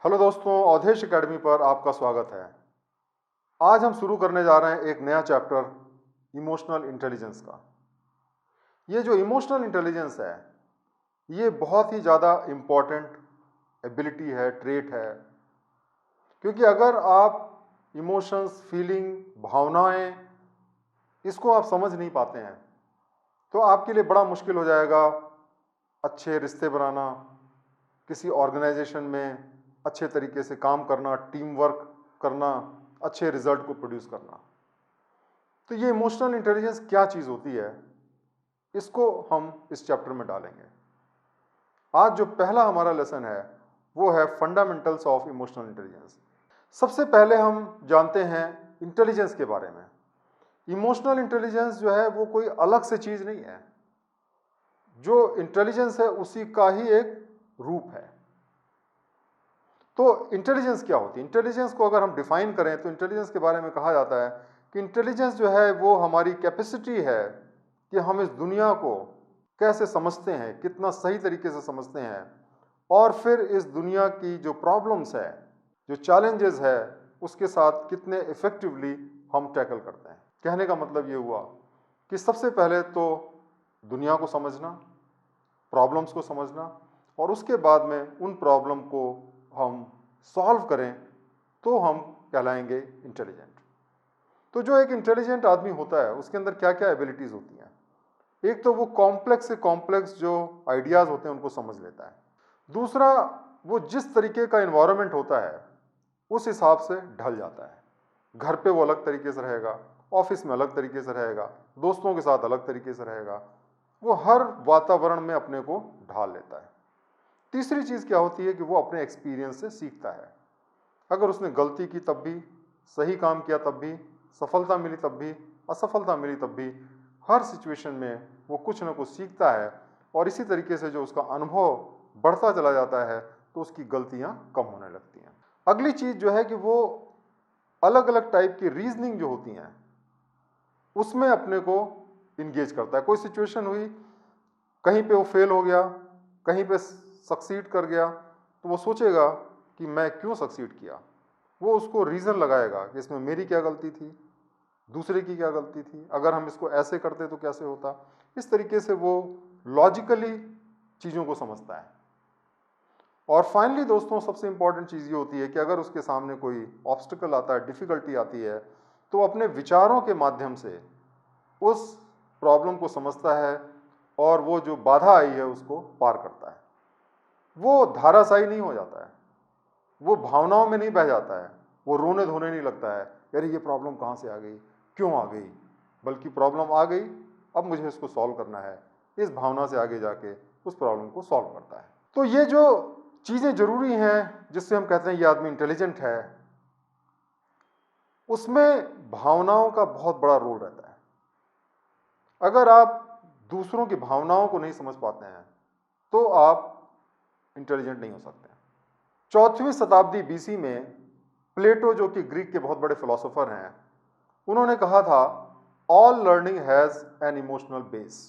Hello दोस्तों, Awadhesh academy पर आपका स्वागत है। आज हम शुरू करने जा रहे हैं एक नया चैप्टर इमोशनल इंटेलिजेंस का। ये जो इमोशनल इंटेलिजेंस है, ये बहुत ही ज़्यादा इम्पॉर्टेंट एबिलिटी है, ट्रेट है। क्योंकि अगर आप इमोशंस, फीलिंग, भावनाएं इसको आप समझ नहीं पाते हैं तो आपके लिए बड़ा मुश्किल हो जाएगा अच्छे रिश्ते बनाना, किसी ऑर्गेनाइजेशन में अच्छे तरीके से काम करना, टीम वर्क करना, अच्छे रिजल्ट को प्रोड्यूस करना। तो ये इमोशनल इंटेलिजेंस क्या चीज़ होती है, इसको हम इस चैप्टर में डालेंगे। आज जो पहला हमारा लेसन है वो है फंडामेंटल्स ऑफ इमोशनल इंटेलिजेंस। सबसे पहले हम जानते हैं इंटेलिजेंस के बारे में। इमोशनल इंटेलिजेंस जो है वो कोई अलग से चीज़ नहीं है, जो इंटेलिजेंस है उसी का ही एक रूप है। तो इंटेलिजेंस क्या होती है? इंटेलिजेंस को अगर हम डिफाइन करें तो इंटेलिजेंस के बारे में कहा जाता है कि इंटेलिजेंस जो है वो हमारी कैपेसिटी है कि हम इस दुनिया को कैसे समझते हैं, कितना सही तरीके से समझते हैं, और फिर इस दुनिया की जो प्रॉब्लम्स है, जो चैलेंजेस है, उसके साथ कितने इफेक्टिवली हम टैकल करते हैं। कहने का मतलब ये हुआ कि सबसे पहले तो दुनिया को समझना, प्रॉब्लम्स को समझना, और उसके बाद में उन प्रॉब्लम को हम सॉल्व करें तो हम कहलाएंगे इंटेलिजेंट। तो जो एक इंटेलिजेंट आदमी होता है उसके अंदर क्या क्या एबिलिटीज़ होती हैं? एक तो वो कॉम्प्लेक्स से कॉम्प्लेक्स जो आइडियाज़ होते हैं उनको समझ लेता है। दूसरा, वो जिस तरीके का इन्वायरमेंट होता है उस हिसाब से ढल जाता है। घर पे वो अलग तरीके से रहेगा, ऑफिस में अलग तरीके से रहेगा, दोस्तों के साथ अलग तरीके से रहेगा, वो हर वातावरण में अपने को ढाल लेता है। तीसरी चीज़ क्या होती है कि वो अपने एक्सपीरियंस से सीखता है। अगर उसने गलती की तब भी, सही काम किया तब भी, सफलता मिली तब भी, असफलता मिली तब भी, हर सिचुएशन में वो कुछ ना कुछ सीखता है, और इसी तरीके से जो उसका अनुभव बढ़ता चला जाता है तो उसकी गलतियां कम होने लगती हैं। अगली चीज़ जो है कि वो अलग अलग टाइप की रीजनिंग जो होती हैं उसमें अपने को इंगेज करता है। कोई सिचुएशन हुई, कहीं पे वो फेल हो गया, कहीं पे सक्सीड कर गया, तो वो सोचेगा कि मैं क्यों सक्सीड किया। वो उसको रीज़न लगाएगा कि इसमें मेरी क्या गलती थी, दूसरे की क्या गलती थी, अगर हम इसको ऐसे करते तो कैसे होता। इस तरीके से वो लॉजिकली चीज़ों को समझता है। और फाइनली दोस्तों, सबसे इंपॉर्टेंट चीज़ ये होती है कि अगर उसके सामने कोई ऑब्स्टिकल आता है, डिफ़िकल्टी आती है, तो अपने विचारों के माध्यम से उस प्रॉब्लम को समझता है और वो जो बाधा आई है उसको पार करता है। वो धाराशायी नहीं हो जाता है, वो भावनाओं में नहीं बह जाता है, वो रोने धोने नहीं लगता है, अरे ये प्रॉब्लम कहाँ से आ गई, क्यों आ गई, बल्कि प्रॉब्लम आ गई, अब मुझे इसको सॉल्व करना है, इस भावना से आगे जाके उस प्रॉब्लम को सॉल्व करता है। तो ये जो चीज़ें ज़रूरी हैं जिससे हम कहते हैं ये आदमी इंटेलिजेंट है, उसमें भावनाओं का बहुत बड़ा रोल रहता है। अगर आप दूसरों की भावनाओं को नहीं समझ पाते हैं तो आप इंटेलिजेंट नहीं हो सकते। 4वीं शताब्दी बीसी में प्लेटो, जो कि ग्रीक के बहुत बड़े फिलोसोफर हैं, उन्होंने कहा था all learning has an emotional base.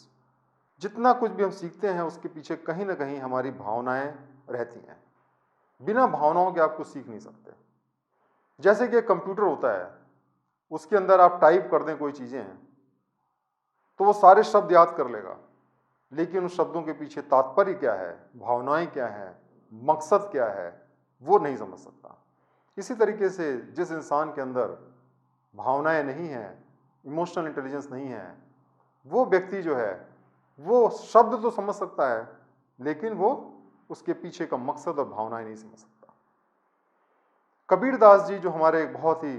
जितना कुछ भी हम सीखते हैं उसके पीछे कहीं ना कहीं हमारी भावनाएं रहती हैं। बिना भावनाओं के आप कुछ सीख नहीं सकते। जैसे कि एक कंप्यूटर होता है, उसके अंदर आप टाइप कर दें कोई चीज़ें हैं तो वो सारे शब्द याद कर लेगा, लेकिन उन शब्दों के पीछे तात्पर्य क्या है, भावनाएं क्या है, मकसद क्या है, वो नहीं समझ सकता। इसी तरीके से जिस इंसान के अंदर भावनाएं नहीं हैं, इमोशनल इंटेलिजेंस नहीं है, वो व्यक्ति जो है वो शब्द तो समझ सकता है लेकिन वो उसके पीछे का मकसद और भावनाएं नहीं समझ सकता। कबीरदास जी, जो हमारे एक बहुत ही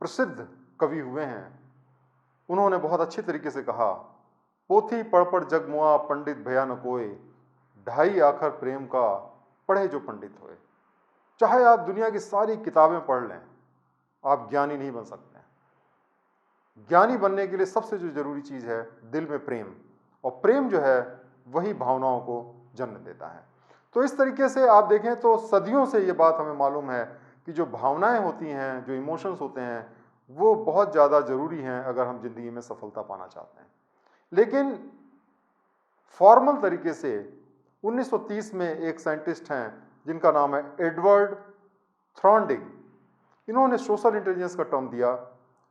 प्रसिद्ध कवि हुए हैं, उन्होंने बहुत अच्छे तरीके से कहा, पोथी पढ़ पढ़ जग मुआ, पंडित भया न कोय, ढाई आखर प्रेम का, पढ़े जो पंडित होए। चाहे आप दुनिया की सारी किताबें पढ़ लें, आप ज्ञानी नहीं बन सकते। ज्ञानी बनने के लिए सबसे जो जरूरी चीज़ है, दिल में प्रेम, और प्रेम जो है वही भावनाओं को जन्म देता है। तो इस तरीके से आप देखें तो सदियों से ये बात हमें मालूम है कि जो भावनाएं होती हैं, जो इमोशंस होते हैं, वो बहुत ज़्यादा ज़रूरी हैं अगर हम ज़िंदगी में सफलता पाना चाहते हैं। लेकिन फॉर्मल तरीके से 1930 में एक साइंटिस्ट हैं जिनका नाम है एडवर्ड थ्रॉन्डिग, इन्होंने सोशल इंटेलिजेंस का टर्म दिया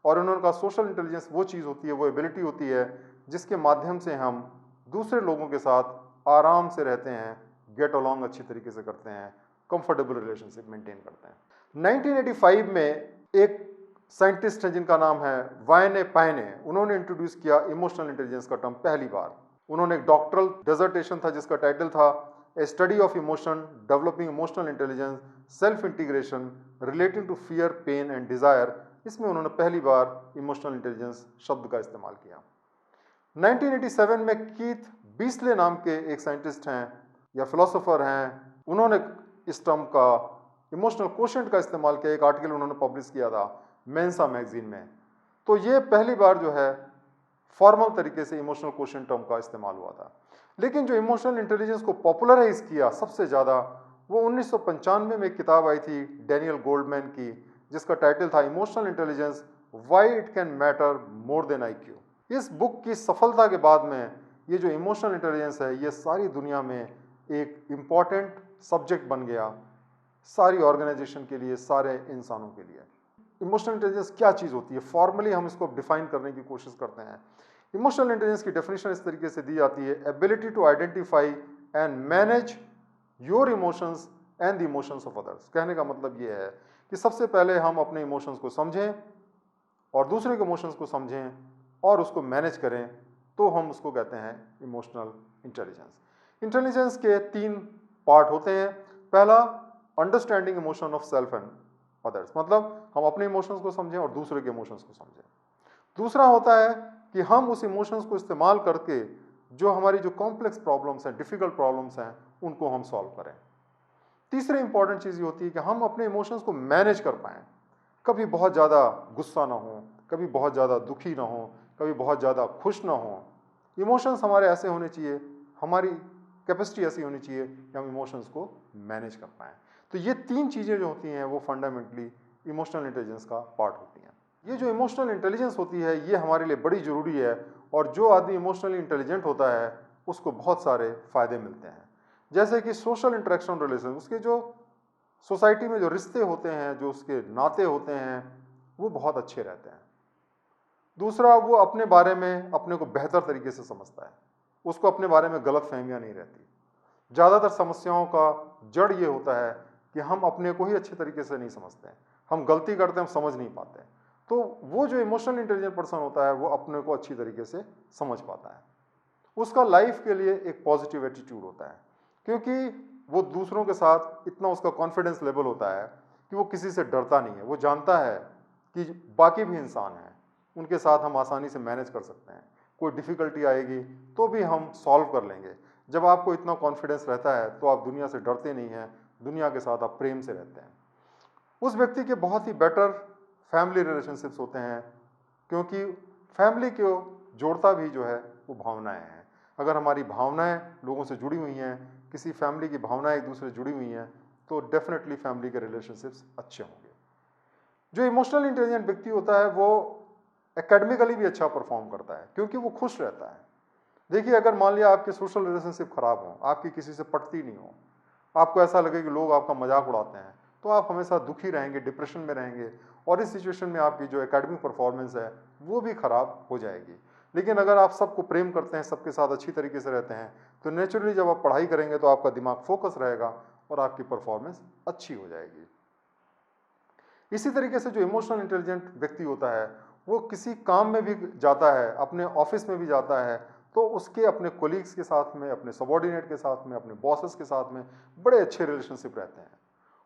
और उन्होंने कहा सोशल इंटेलिजेंस वो चीज़ होती है, वो एबिलिटी होती है जिसके माध्यम से हम दूसरे लोगों के साथ आराम से रहते हैं, गेट अलॉन्ग अच्छी तरीके से करते हैं, कंफर्टेबल रिलेशनशिप मेंटेन करते हैं। 1985 में एक साइंटिस्ट हैं जिनका नाम है वायने पायने, उन्होंने इंट्रोड्यूस किया इमोशनल इंटेलिजेंस का टर्म पहली बार। उन्होंने एक डॉक्टरल डिसर्टेशन था जिसका टाइटल था a study of emotion developing emotional intelligence self integration relating to fear pain and desire, इसमें उन्होंने पहली बार इमोशनल इंटेलिजेंस शब्द का इस्तेमाल किया। 1987 में कीथ बीस्ले नाम के एक साइंटिस्ट हैं या फिलोसोफर हैं, उन्होंने इस टर्म का इमोशनल कोशेंट का इस्तेमाल किया। एक आर्टिकल उन्होंने पब्लिश किया था मेंसा मैगजीन में। तो ये पहली बार जो है फॉर्मल तरीके से इमोशनल कोशेंट टर्म का इस्तेमाल हुआ था। लेकिन जो इमोशनल इंटेलिजेंस को पॉपुलराइज किया सबसे ज़्यादा, वो 1995 में एक किताब आई थी डैनियल गोल्डमैन की जिसका टाइटल था emotional intelligence why it can matter more than IQ। इस बुक की सफलता के बाद में ये जो इमोशनल इंटेलिजेंस है ये सारी दुनिया में एक इम्पॉर्टेंट सब्जेक्ट बन गया, सारी ऑर्गेनाइजेशन के लिए, सारे इंसानों के लिए। इमोशनल इंटेलिजेंस क्या चीज़ होती है, फॉर्मली हम इसको डिफाइन करने की कोशिश करते हैं। इमोशनल इंटेलिजेंस की डेफिनेशन इस तरीके से दी जाती है, ability to identify and manage your emotions and the emotions of others. कहने का मतलब ये है कि सबसे पहले हम अपने इमोशंस को समझें और दूसरे के इमोशंस को समझें और उसको मैनेज करें, तो हम उसको कहते हैं इमोशनल इंटेलिजेंस। इंटेलिजेंस के 3 पार्ट होते हैं। पहला, understanding emotion of self and others, मतलब हम अपने इमोशंस को समझें और दूसरे के इमोशंस को समझें। दूसरा होता है कि हम उस इमोशंस को इस्तेमाल करके जो हमारी जो कॉम्प्लेक्स प्रॉब्लम्स हैं, डिफिकल्ट प्रॉब्लम्स हैं, उनको हम सॉल्व करें। तीसरी इंपॉर्टेंट चीज़ ये होती है कि हम अपने इमोशंस को मैनेज कर पाएँ। कभी बहुत ज़्यादा गुस्सा ना हो, कभी बहुत ज़्यादा दुखी ना हो, कभी बहुत ज़्यादा खुश ना हो। इमोशंस हमारे ऐसे होने चाहिए, हमारी कैपेसिटी ऐसी होनी चाहिए कि हम इमोशंस को मैनेज कर पाएँ। तो ये 3 चीज़ें जो होती हैं वो फंडामेंटली इमोशनल इंटेलिजेंस का पार्ट होती हैं। ये जो इमोशनल इंटेलिजेंस होती है ये हमारे लिए बड़ी ज़रूरी है और जो आदमी इमोशनली इंटेलिजेंट होता है उसको बहुत सारे फ़ायदे मिलते हैं। जैसे कि सोशल इंटरेक्शन रिलेशन, उसके जो सोसाइटी में जो रिश्ते होते हैं, जो उसके नाते होते हैं, वो बहुत अच्छे रहते हैं। दूसरा, वो अपने बारे में अपने को बेहतर तरीके से समझता है, उसको अपने बारे में गलत फहमियाँ नहीं रहती। ज़्यादातर समस्याओं का जड़ ये होता है कि हम अपने को ही अच्छे तरीके से नहीं समझते हैं, हम गलती करते हैं, हम समझ नहीं पाते। तो वो जो इमोशनल इंटेलिजेंट पर्सन होता है वो अपने को अच्छी तरीके से समझ पाता है, उसका लाइफ के लिए एक पॉजिटिव एटीट्यूड होता है, क्योंकि वो दूसरों के साथ इतना उसका कॉन्फिडेंस लेवल होता है कि वो किसी से डरता नहीं है। वो जानता है कि बाकी भी इंसान हैं, उनके साथ हम आसानी से मैनेज कर सकते हैं, कोई डिफ़िकल्टी आएगी तो भी हम सॉल्व कर लेंगे। जब आपको इतना कॉन्फिडेंस रहता है तो आप दुनिया से डरते नहीं हैं, दुनिया के साथ आप प्रेम से रहते हैं। उस व्यक्ति के बहुत ही बेटर फैमिली रिलेशनशिप्स होते हैं, क्योंकि फैमिली को जोड़ता भी जो है वो भावनाएं हैं। अगर हमारी भावनाएं लोगों से जुड़ी हुई हैं, किसी फैमिली की भावनाएं एक दूसरे से जुड़ी हुई हैं, तो डेफिनेटली फैमिली के रिलेशनशिप्स अच्छे होंगे। जो इमोशनल इंटेलिजेंट व्यक्ति होता है वो एकेडमिकली भी अच्छा परफॉर्म करता है, क्योंकि वो खुश रहता है। देखिए, अगर मान लिया आपके सोशल रिलेशनशिप खराब हो, आपकी किसी से पटती नहीं हो, आपको ऐसा लगे कि लोग आपका मजाक उड़ाते हैं, तो आप हमेशा दुखी रहेंगे, डिप्रेशन में रहेंगे और इस सिचुएशन में आपकी जो एकेडमिक परफॉर्मेंस है वो भी खराब हो जाएगी। लेकिन अगर आप सबको प्रेम करते हैं, सबके साथ अच्छी तरीके से रहते हैं, तो नेचुरली जब आप पढ़ाई करेंगे तो आपका दिमाग फोकस रहेगा और आपकी परफॉर्मेंस अच्छी हो जाएगी। इसी तरीके से जो इमोशनल इंटेलिजेंट व्यक्ति होता है वो किसी काम में भी जाता है, अपने ऑफिस में भी जाता है, तो उसके अपने कोलीग्स के साथ में, अपने सबॉर्डिनेट के साथ में, अपने बॉसेस के साथ में बड़े अच्छे रिलेशनशिप रहते हैं।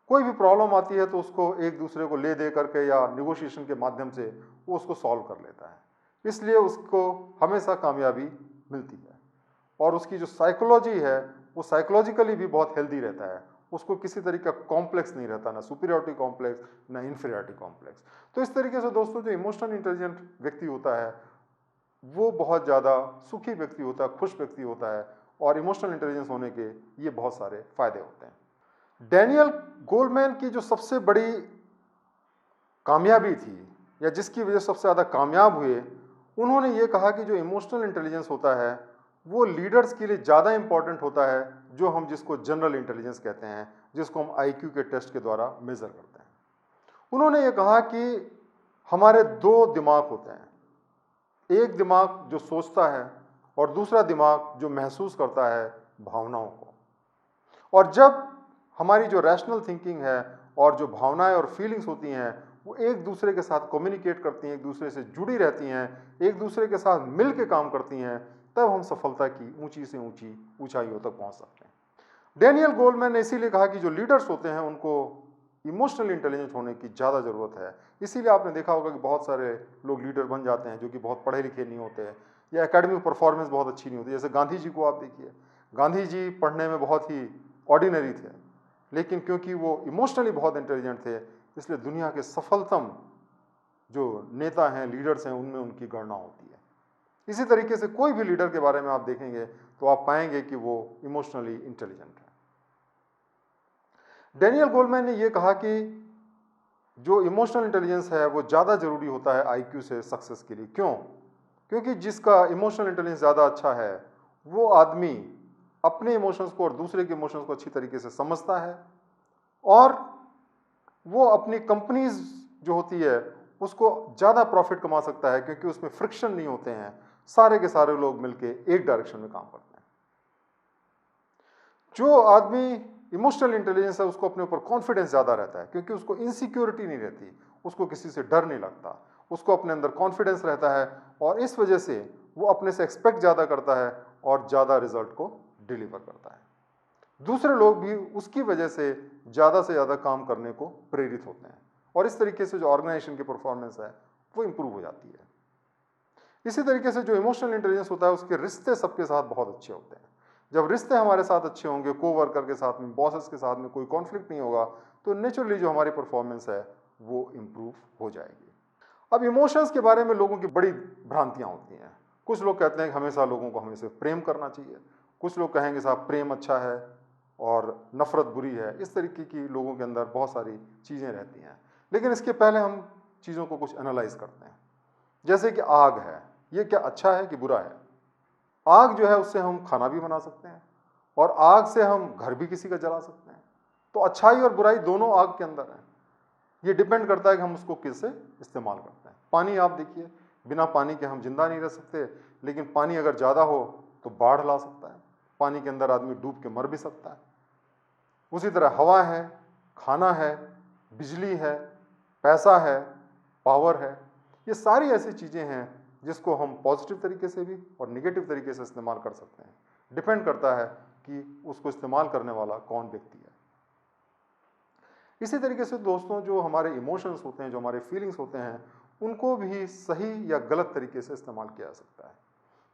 कोई भी प्रॉब्लम आती है तो उसको एक दूसरे को ले दे करके या निगोशिएशन के माध्यम से वो उसको सॉल्व कर लेता है, इसलिए उसको हमेशा कामयाबी मिलती है। और उसकी जो साइकोलॉजी है वो साइकोलॉजिकली भी बहुत हेल्दी रहता है, उसको किसी तरीके का कॉम्प्लेक्स नहीं रहता, ना सुपीरियरिटी कॉम्प्लेक्स ना इन्फीरियरिटी कॉम्प्लेक्स। तो इस तरीके से दोस्तों जो इमोशनल इंटेलिजेंट व्यक्ति होता है वो बहुत ज़्यादा सुखी व्यक्ति होता है, खुश व्यक्ति होता है, और इमोशनल इंटेलिजेंस होने के ये बहुत सारे फायदे होते हैं। डैनियल गोल्डमैन की जो सबसे बड़ी कामयाबी थी या जिसकी वजह से सबसे ज़्यादा कामयाब हुए, उन्होंने ये कहा कि जो इमोशनल इंटेलिजेंस होता है वो लीडर्स के लिए ज़्यादा इंपॉर्टेंट होता है, जो हम जिसको जनरल इंटेलिजेंस कहते हैं, जिसको हम IQ के टेस्ट के द्वारा मेज़र करते हैं। उन्होंने ये कहा कि हमारे दो दिमाग होते हैं, एक दिमाग जो सोचता है और दूसरा दिमाग जो महसूस करता है भावनाओं को। और जब हमारी जो रैशनल थिंकिंग है और जो भावनाएं और फीलिंग्स होती हैं वो एक दूसरे के साथ कम्युनिकेट करती हैं, एक दूसरे से जुड़ी रहती हैं, एक दूसरे के साथ मिल के काम करती हैं, तब हम सफलता की ऊंची से ऊंची ऊंचाइयों तक पहुंच सकते हैं। डैनियल गोलमैन ने इसीलिए कहा कि जो लीडर्स होते हैं उनको इमोशनल इंटेलिजेंस होने की ज़्यादा ज़रूरत है। इसीलिए आपने देखा होगा कि बहुत सारे लोग लीडर बन जाते हैं जो कि बहुत पढ़े लिखे नहीं होते हैं या एकेडमिक परफॉर्मेंस बहुत अच्छी नहीं होती। जैसे गांधी जी को आप देखिए, गांधी जी पढ़ने में बहुत ही ऑर्डिनरी थे, लेकिन क्योंकि वो इमोशनली बहुत इंटेलिजेंट थे इसलिए दुनिया के सफलतम जो नेता हैं, लीडर्स हैं, उनमें उनकी गणना होती है। इसी तरीके से कोई भी लीडर के बारे में आप देखेंगे तो आप पाएंगे कि वो इमोशनली इंटेलिजेंट है। डैनियल गोलमैन ने यह कहा कि जो इमोशनल इंटेलिजेंस है वो ज़्यादा ज़रूरी होता है आईक्यू से सक्सेस के लिए। क्यों? क्योंकि जिसका इमोशनल इंटेलिजेंस ज़्यादा अच्छा है वो आदमी अपने इमोशंस को और दूसरे के इमोशंस को अच्छी तरीके से समझता है और वो अपनी कंपनीज जो होती है उसको ज़्यादा प्रॉफिट कमा सकता है क्योंकि उसमें फ्रिक्शन नहीं होते हैं, सारे के सारे लोग मिलके एक डायरेक्शन में काम करते हैं। जो आदमी इमोशनल इंटेलिजेंस है उसको अपने ऊपर कॉन्फिडेंस ज़्यादा रहता है क्योंकि उसको इनसिक्योरिटी नहीं रहती, उसको किसी से डर नहीं लगता, उसको अपने अंदर कॉन्फिडेंस रहता है और इस वजह से वो अपने से एक्सपेक्ट ज़्यादा करता है और ज़्यादा रिजल्ट को डिलीवर करता है। दूसरे लोग भी उसकी वजह से ज़्यादा काम करने को प्रेरित होते हैं और इस तरीके से जो ऑर्गेनाइजेशन की परफॉर्मेंस है वो इंप्रूव हो जाती है। इसी तरीके से जो इमोशनल इंटेलिजेंस होता है उसके रिश्ते सबके साथ बहुत अच्छे होते हैं। जब रिश्ते हमारे साथ अच्छे होंगे, कोवर्कर के साथ में, बॉसेस के साथ में कोई कॉन्फ्लिक्ट नहीं होगा तो नेचुरली जो हमारी परफॉर्मेंस है वो इंप्रूव हो जाएगी। अब इमोशंस के बारे में लोगों की बड़ी भ्रांतियां होती हैं। कुछ लोग कहते हैं कि हमेशा लोगों को हमेशा प्रेम करना चाहिए, कुछ लोग कहेंगे साहब प्रेम अच्छा है और नफरत बुरी है। इस तरीके की लोगों के अंदर बहुत सारी चीज़ें रहती हैं। लेकिन इसके पहले हम चीज़ों को कुछ एनालाइज करते हैं। जैसे कि आग है, ये क्या अच्छा है कि बुरा है? आग जो है उससे हम खाना भी बना सकते हैं और आग से हम घर भी किसी का जला सकते हैं। तो अच्छाई और बुराई दोनों आग के अंदर है। ये डिपेंड करता है कि हम उसको किससे इस्तेमाल करते हैं। पानी आप देखिए, बिना पानी के हम जिंदा नहीं रह सकते, लेकिन पानी अगर ज़्यादा हो तो बाढ़ ला सकता है, पानी के अंदर आदमी डूब के मर भी सकता है। उसी तरह हवा है, खाना है, बिजली है, पैसा है, पावर है, ये सारी ऐसी चीज़ें हैं जिसको हम पॉजिटिव तरीके से भी और निगेटिव तरीके से इस्तेमाल कर सकते हैं। डिपेंड करता है कि उसको इस्तेमाल करने वाला कौन व्यक्ति है। इसी तरीके से दोस्तों, जो हमारे इमोशंस होते हैं, जो हमारे फीलिंग्स होते हैं, उनको भी सही या गलत तरीके से इस्तेमाल किया जा सकता है।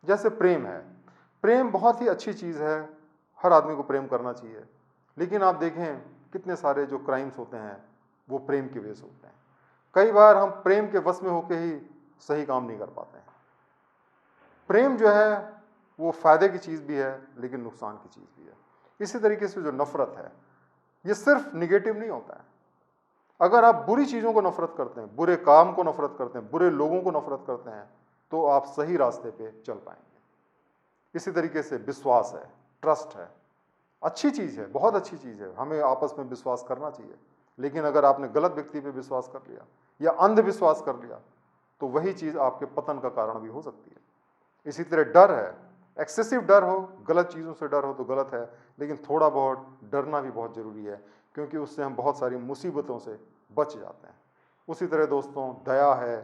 जैसे प्रेम है, प्रेम बहुत ही अच्छी चीज़ है, हर आदमी को प्रेम करना चाहिए। लेकिन आप देखें कितने सारे जो क्राइम्स होते हैं वो प्रेम की वजह से होते हैं। कई बार हम प्रेम के वश में होकर ही सही काम नहीं कर पाते हैं। प्रेम जो है वो फायदे की चीज़ भी है लेकिन नुकसान की चीज़ भी है। इसी तरीके से जो नफरत है ये सिर्फ निगेटिव नहीं होता है। अगर आप बुरी चीज़ों को नफरत करते हैं, बुरे काम को नफरत करते हैं, बुरे लोगों को नफरत करते हैं तो आप सही रास्ते पे चल पाएंगे। इसी तरीके से विश्वास है, ट्रस्ट है, अच्छी चीज़ है, बहुत अच्छी चीज़ है, हमें आपस में विश्वास करना चाहिए। लेकिन अगर आपने गलत व्यक्ति पे विश्वास कर लिया या अंधविश्वास कर लिया तो वही चीज़ आपके पतन का कारण भी हो सकती है। इसी तरह डर है, एक्सेसिव डर हो, गलत चीज़ों से डर हो तो गलत है, लेकिन थोड़ा बहुत डरना भी बहुत ज़रूरी है क्योंकि उससे हम बहुत सारी मुसीबतों से बच जाते हैं। उसी तरह दोस्तों, दया है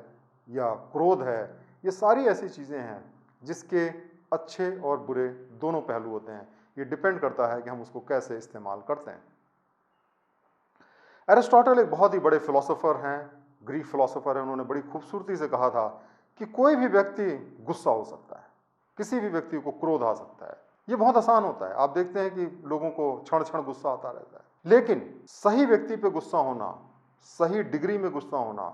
या क्रोध है, ये सारी ऐसी चीज़ें हैं जिसके अच्छे और बुरे दोनों पहलू होते हैं। ये डिपेंड करता है कि हम उसको कैसे इस्तेमाल करते हैं। एरिस्टोटल एक बहुत ही बड़े फिलोसोफर हैं, ग्रीक फिलोसोफर हैं। उन्होंने बड़ी खूबसूरती से कहा था कि कोई भी व्यक्ति गुस्सा हो सकता है, किसी भी व्यक्ति को क्रोध आ सकता है। ये बहुत आसान होता है। आप देखते हैं कि लोगों को क्षण क्षण गुस्सा आता रहता है, लेकिन सही व्यक्ति पे गुस्सा होना, सही डिग्री में गुस्सा होना,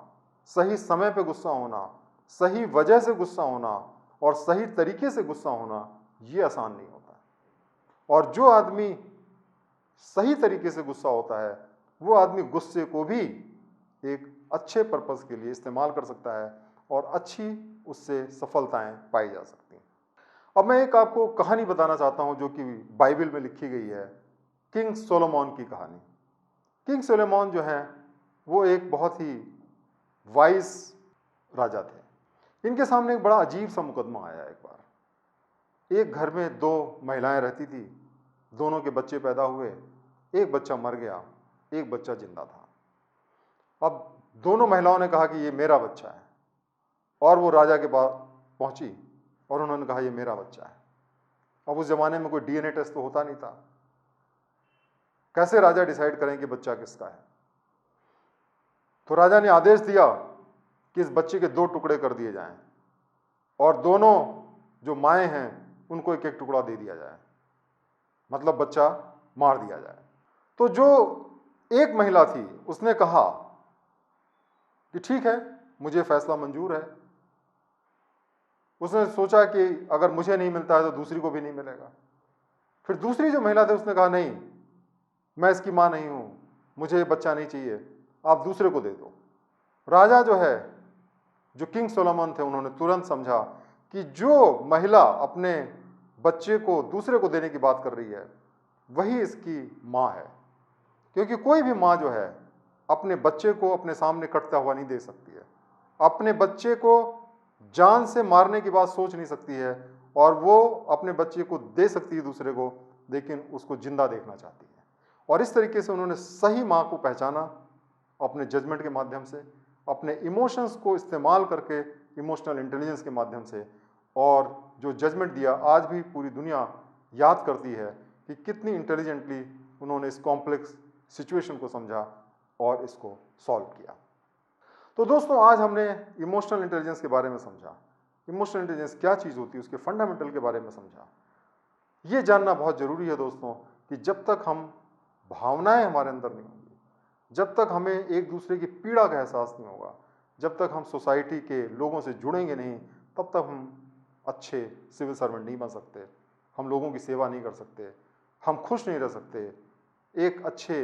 सही समय पे गुस्सा होना, सही वजह से गुस्सा होना और सही तरीके से गुस्सा होना, ये आसान नहीं होता। और जो आदमी सही तरीके से गुस्सा होता है वो आदमी गुस्से को भी एक अच्छे पर्पस के लिए इस्तेमाल कर सकता है और अच्छी उससे सफलताएं पाई जा सकती हैं। अब मैं एक आपको कहानी बताना चाहता हूं जो कि बाइबल में लिखी गई है, किंग सोलोमन की कहानी। किंग सोलोमन जो है वो एक बहुत ही वाइज राजा थे। इनके सामने एक बड़ा अजीब सा मुकदमा आया एक बार। एक घर में दो महिलाएं रहती थी, दोनों के बच्चे पैदा हुए, एक बच्चा मर गया, एक बच्चा जिंदा था। अब दोनों महिलाओं ने कहा कि ये मेरा बच्चा है, और वो राजा के पास पहुंची और उन्होंने कहा ये मेरा बच्चा है। अब उस जमाने में कोई डीएनए टेस्ट तो होता नहीं था, कैसे राजा डिसाइड करें कि बच्चा किसका है? तो राजा ने आदेश दिया कि इस बच्चे के 2 टुकड़े कर दिए जाएं और दोनों जो माएँ हैं उनको एक एक टुकड़ा दे दिया जाए, मतलब बच्चा मार दिया जाए। तो जो एक महिला थी उसने कहा कि ठीक है, मुझे फैसला मंजूर है। उसने सोचा कि अगर मुझे नहीं मिलता है तो दूसरी को भी नहीं मिलेगा। फिर दूसरी जो महिला थी उसने कहा नहीं, मैं इसकी मां नहीं हूं, मुझे ये बच्चा नहीं चाहिए, आप दूसरे को दे दो। राजा जो है, जो किंग सोलोमन थे, उन्होंने तुरंत समझा कि जो महिला अपने बच्चे को दूसरे को देने की बात कर रही है वही इसकी मां है, क्योंकि कोई भी मां जो है अपने बच्चे को अपने सामने कटता हुआ नहीं दे सकती है, अपने बच्चे को जान से मारने की बात सोच नहीं सकती है, और वो अपने बच्चे को दे सकती है दूसरे को, लेकिन उसको जिंदा देखना चाहती है। और इस तरीके से उन्होंने सही मां को पहचाना अपने जजमेंट के माध्यम से, अपने इमोशंस को इस्तेमाल करके, इमोशनल इंटेलिजेंस के माध्यम से, और जो जजमेंट दिया आज भी पूरी दुनिया याद करती है कि कितनी इंटेलिजेंटली उन्होंने इस कॉम्प्लेक्स सिचुएशन को समझा और इसको सॉल्व किया। तो दोस्तों, आज हमने इमोशनल इंटेलिजेंस के बारे में समझा, इमोशनल इंटेलिजेंस क्या चीज़ होती है, उसके फंडामेंटल के बारे में समझा। ये जानना बहुत ज़रूरी है दोस्तों कि जब तक हम भावनाएं हमारे अंदर नहीं होंगी, जब तक हमें एक दूसरे की पीड़ा का एहसास नहीं होगा, जब तक हम सोसाइटी के लोगों से जुड़ेंगे नहीं, तब तक हम अच्छे सिविल सर्वेंट नहीं बन सकते, हम लोगों की सेवा नहीं कर सकते, हम खुश नहीं रह सकते, एक अच्छे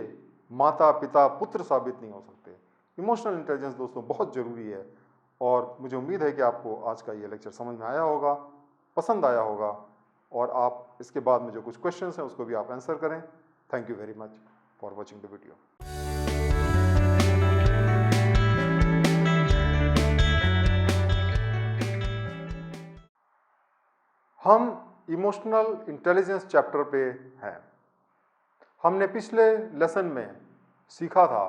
माता पिता पुत्र साबित नहीं हो सकते। इमोशनल इंटेलिजेंस दोस्तों बहुत ज़रूरी है, और मुझे उम्मीद है कि आपको आज का ये लेक्चर समझ में आया होगा, पसंद आया होगा, और आप इसके बाद में जो कुछ क्वेश्चंस हैं उसको भी आप आंसर करें। Thank you very much for watching the video. हम इमोशनल इंटेलिजेंस चैप्टर पे हैं। हमने पिछले लेसन में सीखा था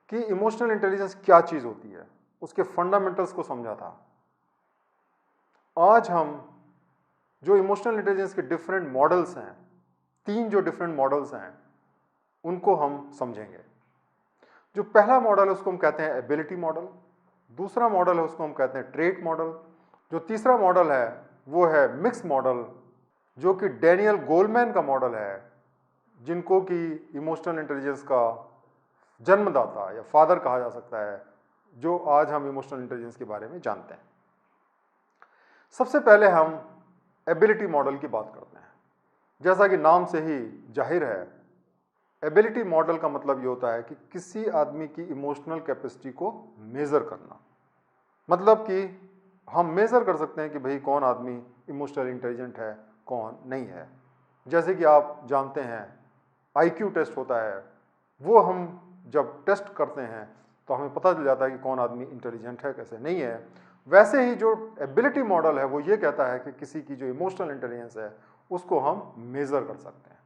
कि इमोशनल इंटेलिजेंस क्या चीज़ होती है, उसके फंडामेंटल्स को समझा था। आज हम जो इमोशनल इंटेलिजेंस के डिफरेंट मॉडल्स हैं, 3 जो डिफरेंट मॉडल्स हैं, उनको हम समझेंगे। जो पहला मॉडल है उसको हम कहते हैं एबिलिटी मॉडल, दूसरा मॉडल है उसको हम कहते हैं ट्रेट मॉडल, जो तीसरा मॉडल है वो है मिक्स मॉडल, जो कि डैनियल गोलमैन का मॉडल है, जिनको कि इमोशनल इंटेलिजेंस का जन्मदाता या फादर कहा जा सकता है, जो आज हम इमोशनल इंटेलिजेंस के बारे में जानते हैं। सबसे पहले हम एबिलिटी मॉडल की बात करते हैं। जैसा कि नाम से ही जाहिर है, एबिलिटी मॉडल का मतलब ये होता है कि किसी आदमी की इमोशनल कैपेसिटी को मेज़र करना, मतलब कि हम मेज़र कर सकते हैं कि भाई कौन आदमी इमोशनल इंटेलिजेंट है, कौन नहीं है। जैसे कि आप जानते हैं आईक्यू टेस्ट होता है, वो हम जब टेस्ट करते हैं तो हमें पता चल जाता है कि कौन आदमी इंटेलिजेंट है, कैसे नहीं है। वैसे ही जो एबिलिटी मॉडल है वो ये कहता है कि किसी की जो इमोशनल इंटेलिजेंस है उसको हम मेज़र कर सकते हैं।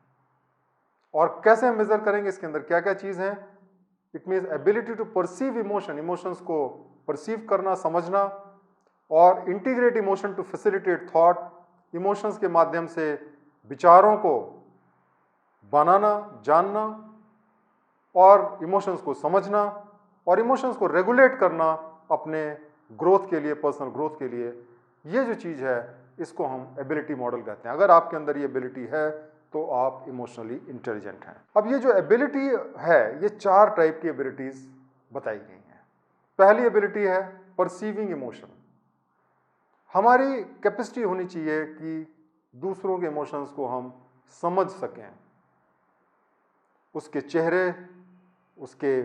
और कैसे हम मेज़र करेंगे, इसके अंदर क्या क्या चीज़ हैं? It means ability to perceive emotion, emotions को परसीव करना, समझना, और integrate emotion to facilitate thought, emotions के माध्यम से विचारों को बनाना, जानना, और इमोशंस को समझना, और इमोशंस को रेगुलेट करना अपने ग्रोथ के लिए, पर्सनल ग्रोथ के लिए। ये जो चीज़ है इसको हम एबिलिटी मॉडल कहते हैं। अगर आपके अंदर ये एबिलिटी है तो आप इमोशनली इंटेलिजेंट हैं। अब ये जो एबिलिटी है, ये 4 टाइप की एबिलिटीज़ बताई गई हैं। पहली एबिलिटी है परसीविंग इमोशन। हमारी कैपेसिटी होनी चाहिए कि दूसरों के इमोशंस को हम समझ सकें, उसके चेहरे, उसके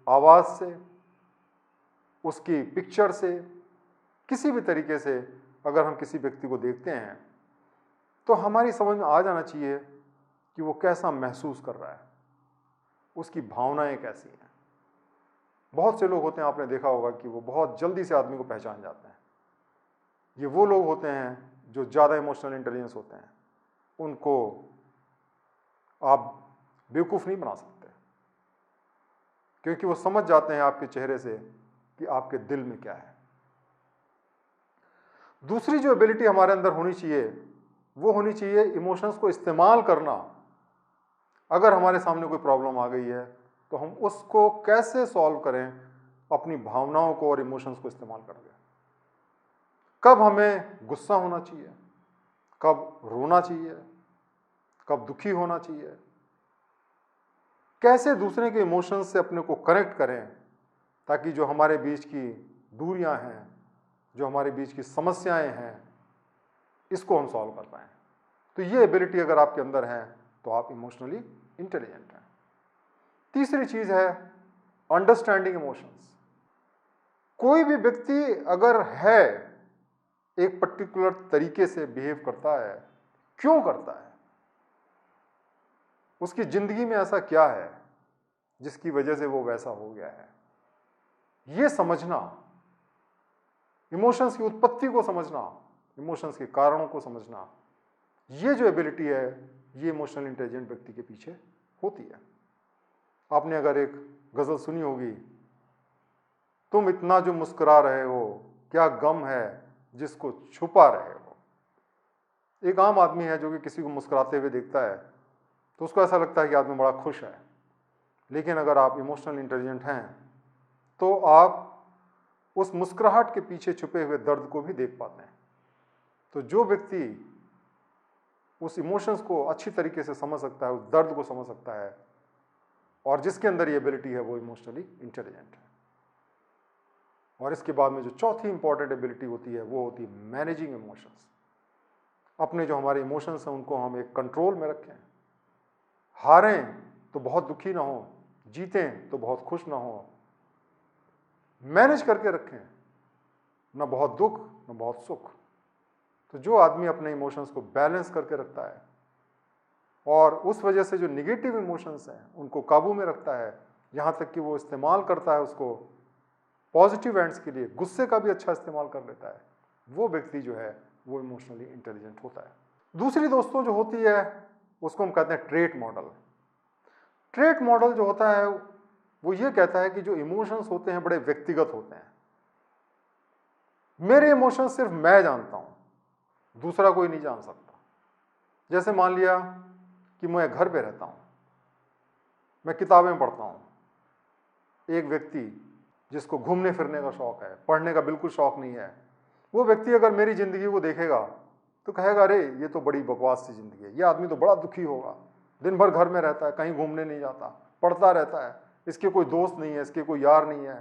आवाज़ से, उसकी पिक्चर से, किसी भी तरीके से अगर हम किसी व्यक्ति को देखते हैं तो हमारी समझ में आ जाना चाहिए कि वो कैसा महसूस कर रहा है, उसकी भावनाएं कैसी हैं। बहुत से लोग होते हैं, आपने देखा होगा कि वो बहुत जल्दी से आदमी को पहचान जाते हैं। ये वो लोग होते हैं जो ज़्यादा इमोशनल इंटेलिजेंस होते हैं। उनको आप बेवकूफ़ नहीं बना सकते, क्योंकि वो समझ जाते हैं आपके चेहरे से कि आपके दिल में क्या है। दूसरी जो एबिलिटी हमारे अंदर होनी चाहिए वो होनी चाहिए इमोशंस को इस्तेमाल करना। अगर हमारे सामने कोई प्रॉब्लम आ गई है तो हम उसको कैसे सॉल्व करें, अपनी भावनाओं को और इमोशंस को इस्तेमाल करके। कब हमें गुस्सा होना चाहिए, कब रोना चाहिए, कब दुखी होना चाहिए, कैसे दूसरे के इमोशंस से अपने को कनेक्ट करें ताकि जो हमारे बीच की दूरियां हैं, जो हमारे बीच की समस्याएं हैं, इसको हम सॉल्व कर पाएं। तो ये एबिलिटी अगर आपके अंदर है तो आप इमोशनली इंटेलिजेंट हैं। तीसरी चीज है अंडरस्टैंडिंग इमोशंस। कोई भी व्यक्ति अगर है एक पर्टिकुलर तरीके से बिहेव करता है, क्यों करता है, उसकी जिंदगी में ऐसा क्या है जिसकी वजह से वो वैसा हो गया है, ये समझना, इमोशंस की उत्पत्ति को समझना, इमोशंस के कारणों को समझना, ये जो एबिलिटी है ये इमोशनल इंटेलिजेंट व्यक्ति के पीछे होती है। आपने अगर एक गजल सुनी होगी, तुम इतना जो मुस्कुरा रहे हो क्या गम है जिसको छुपा रहे हो। एक आम आदमी है जो कि किसी को मुस्कुराते हुए देखता है तो उसको ऐसा लगता है कि आदमी बड़ा खुश है, लेकिन अगर आप इमोशनल इंटेलिजेंट हैं तो आप उस मुस्कुराहट के पीछे छुपे हुए दर्द को भी देख पाते हैं। तो जो व्यक्ति उस इमोशंस को अच्छी तरीके से समझ सकता है, उस दर्द को समझ सकता है, और जिसके अंदर ये एबिलिटी है वो इमोशनली इंटेलिजेंट है। और इसके बाद में जो चौथी इंपॉर्टेंट एबिलिटी होती है वो होती है मैनेजिंग इमोशंस। अपने जो हमारे इमोशंस हैं उनको हम एक कंट्रोल में रखें। हारें तो बहुत दुखी ना हो, जीतें तो बहुत खुश ना हो, मैनेज करके रखें, ना बहुत दुख ना बहुत सुख। तो जो आदमी अपने इमोशंस को बैलेंस करके रखता है और उस वजह से जो निगेटिव इमोशंस हैं उनको काबू में रखता है, यहाँ तक कि वो इस्तेमाल करता है उसको पॉजिटिव एंड्स के लिए, गुस्से का भी अच्छा इस्तेमाल कर लेता है, वो व्यक्ति जो है वो इमोशनली इंटेलिजेंट होता है। दूसरी दोस्तों जो होती है उसको हम कहते हैं ट्रेट मॉडल। ट्रेट मॉडल जो होता है वो ये कहता है कि जो इमोशंस होते हैं बड़े व्यक्तिगत होते हैं। मेरे इमोशंस सिर्फ मैं जानता हूं, दूसरा कोई नहीं जान सकता। जैसे मान लिया कि मैं घर पे रहता हूं, मैं किताबें पढ़ता हूं। एक व्यक्ति जिसको घूमने फिरने का शौक है, पढ़ने का बिल्कुल शौक नहीं है, वो व्यक्ति अगर मेरी जिंदगी को देखेगा तो कहेगा अरे ये तो बड़ी बकवास सी जिंदगी है, ये आदमी तो बड़ा दुखी होगा, दिन भर घर में रहता है, कहीं घूमने नहीं जाता, पढ़ता रहता है, इसके कोई दोस्त नहीं है, इसके कोई यार नहीं है,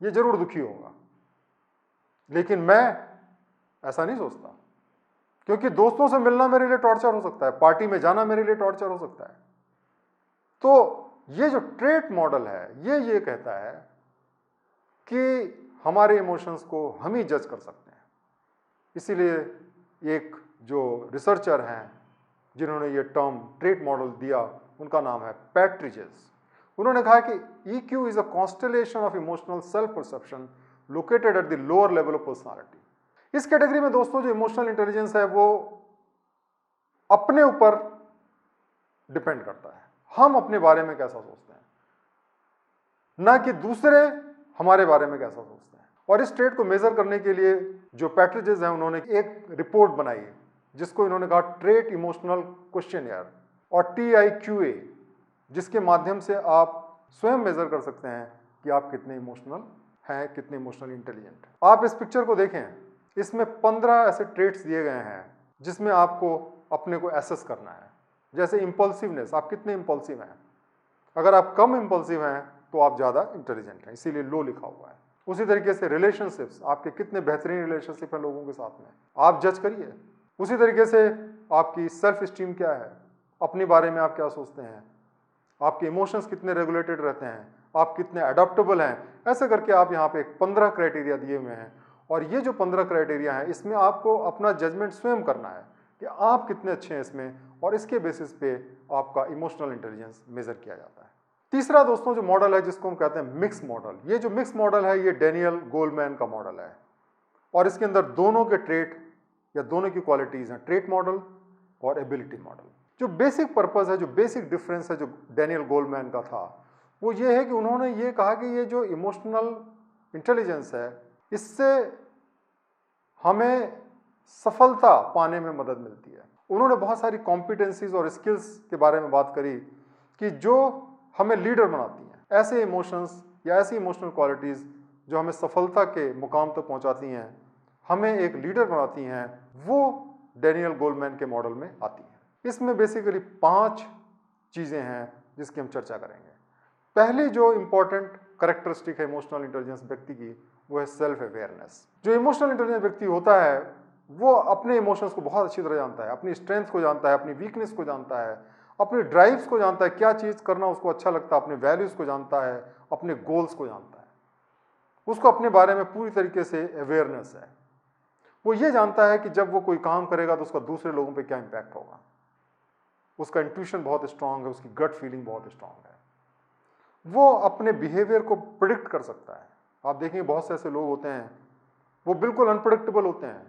ये जरूर दुखी होगा। लेकिन मैं ऐसा नहीं सोचता, क्योंकि दोस्तों से मिलना मेरे लिए टॉर्चर हो सकता है, पार्टी में जाना मेरे लिए टॉर्चर हो सकता है। तो ये जो ट्रेट मॉडल है ये कहता है कि हमारे इमोशंस को हम ही जज कर सकते हैं। इसीलिए एक जो रिसर्चर हैं जिन्होंने ये टर्म ट्रेट मॉडल दिया, उनका नाम है पैट्रिजेस। उन्होंने कहा कि EQ is a constellation of emotional self perception located at the lower level of personality. इस कैटेगरी में दोस्तों जो इमोशनल इंटेलिजेंस है वो अपने ऊपर डिपेंड करता है, हम अपने बारे में कैसा सोचते हैं, ना कि दूसरे हमारे बारे में कैसा सोचते हैं। और इस ट्रेट को मेजर करने के लिए जो पैट्रिजेस हैं उन्होंने एक रिपोर्ट बनाई जिसको इन्होंने कहा ट्रेट इमोशनल क्वेश्चनर और TIQA, जिसके माध्यम से आप स्वयं मेजर कर सकते हैं कि आप कितने इमोशनल हैं, कितने इमोशनल इंटेलिजेंट हैं। आप इस पिक्चर को देखें, इसमें 15 ऐसे ट्रेट्स दिए गए हैं जिसमें आपको अपने को एसेस करना है। जैसे इंपल्सिवनेस, आप कितने इंपल्सिव हैं। अगर आप कम इंपल्सिव हैं तो आप ज़्यादा इंटेलिजेंट हैं, इसीलिए लो लिखा हुआ है। उसी तरीके से रिलेशनशिप्स, आपके कितने बेहतरीन रिलेशनशिप हैं लोगों के साथ में, आप जज करिए। उसी तरीके से आपकी सेल्फ स्टीम क्या है, अपने बारे में आप क्या सोचते हैं, आपके इमोशंस कितने रेगुलेटेड रहते हैं, आप कितने अडॉप्टेबल हैं। ऐसे करके आप यहाँ पे 15 क्राइटेरिया दिए हुए हैं, और ये जो 15 क्राइटेरिया हैं इसमें आपको अपना जजमेंट स्वयं करना है कि आप कितने अच्छे हैं इसमें, और इसके बेसिस पे आपका इमोशनल इंटेलिजेंस मेजर किया जाता है। तीसरा दोस्तों जो मॉडल है जिसको हम कहते हैं मिक्स मॉडल, ये जो मिक्स मॉडल है ये डैनियल गोलमैन का मॉडल है और इसके अंदर दोनों के ट्रेट या दोनों की क्वालिटीज हैं, ट्रेट मॉडल और एबिलिटी मॉडल। जो बेसिक पर्पस है, जो बेसिक डिफरेंस है जो डैनियल गोलमैन का था वो ये है कि उन्होंने ये कहा कि ये जो इमोशनल इंटेलिजेंस है इससे हमें सफलता पाने में मदद मिलती है। उन्होंने बहुत सारी कॉम्पिटेंसीज और स्किल्स के बारे में बात करी कि जो हमें लीडर बनाती हैं, ऐसे इमोशंस या ऐसी इमोशनल क्वालिटीज़ जो हमें सफलता के मुकाम तक पहुंचाती हैं, हमें एक लीडर बनाती हैं, वो डैनियल गोलमैन के मॉडल में आती हैं। इसमें बेसिकली 5 चीज़ें हैं जिसकी हम चर्चा करेंगे। पहली जो इंपॉर्टेंट करेक्टरिस्टिक है इमोशनल इंटेलिजेंस व्यक्ति की वो है सेल्फ अवेयरनेस। जो इमोशनल इंटेलिजेंस व्यक्ति होता है वो अपने इमोशंस को बहुत अच्छी तरह जानता है, अपनी स्ट्रेंथ को जानता है, अपनी वीकनेस को जानता है, अपने ड्राइव्स को जानता है, क्या चीज़ करना उसको अच्छा लगता है, अपने वैल्यूज़ को जानता है, अपने गोल्स को जानता है। उसको अपने बारे में पूरी तरीके से अवेयरनेस है। वो ये जानता है कि जब वो कोई काम करेगा तो उसका दूसरे लोगों पे क्या इम्पैक्ट होगा। उसका इंट्यूशन बहुत स्ट्रांग है, उसकी गट फीलिंग बहुत स्ट्रांग है। वो अपने बिहेवियर को प्रिडिक्ट कर सकता है। आप देखेंगे बहुत से ऐसे लोग होते हैं वो बिल्कुल अनप्रेडिक्टेबल होते हैं,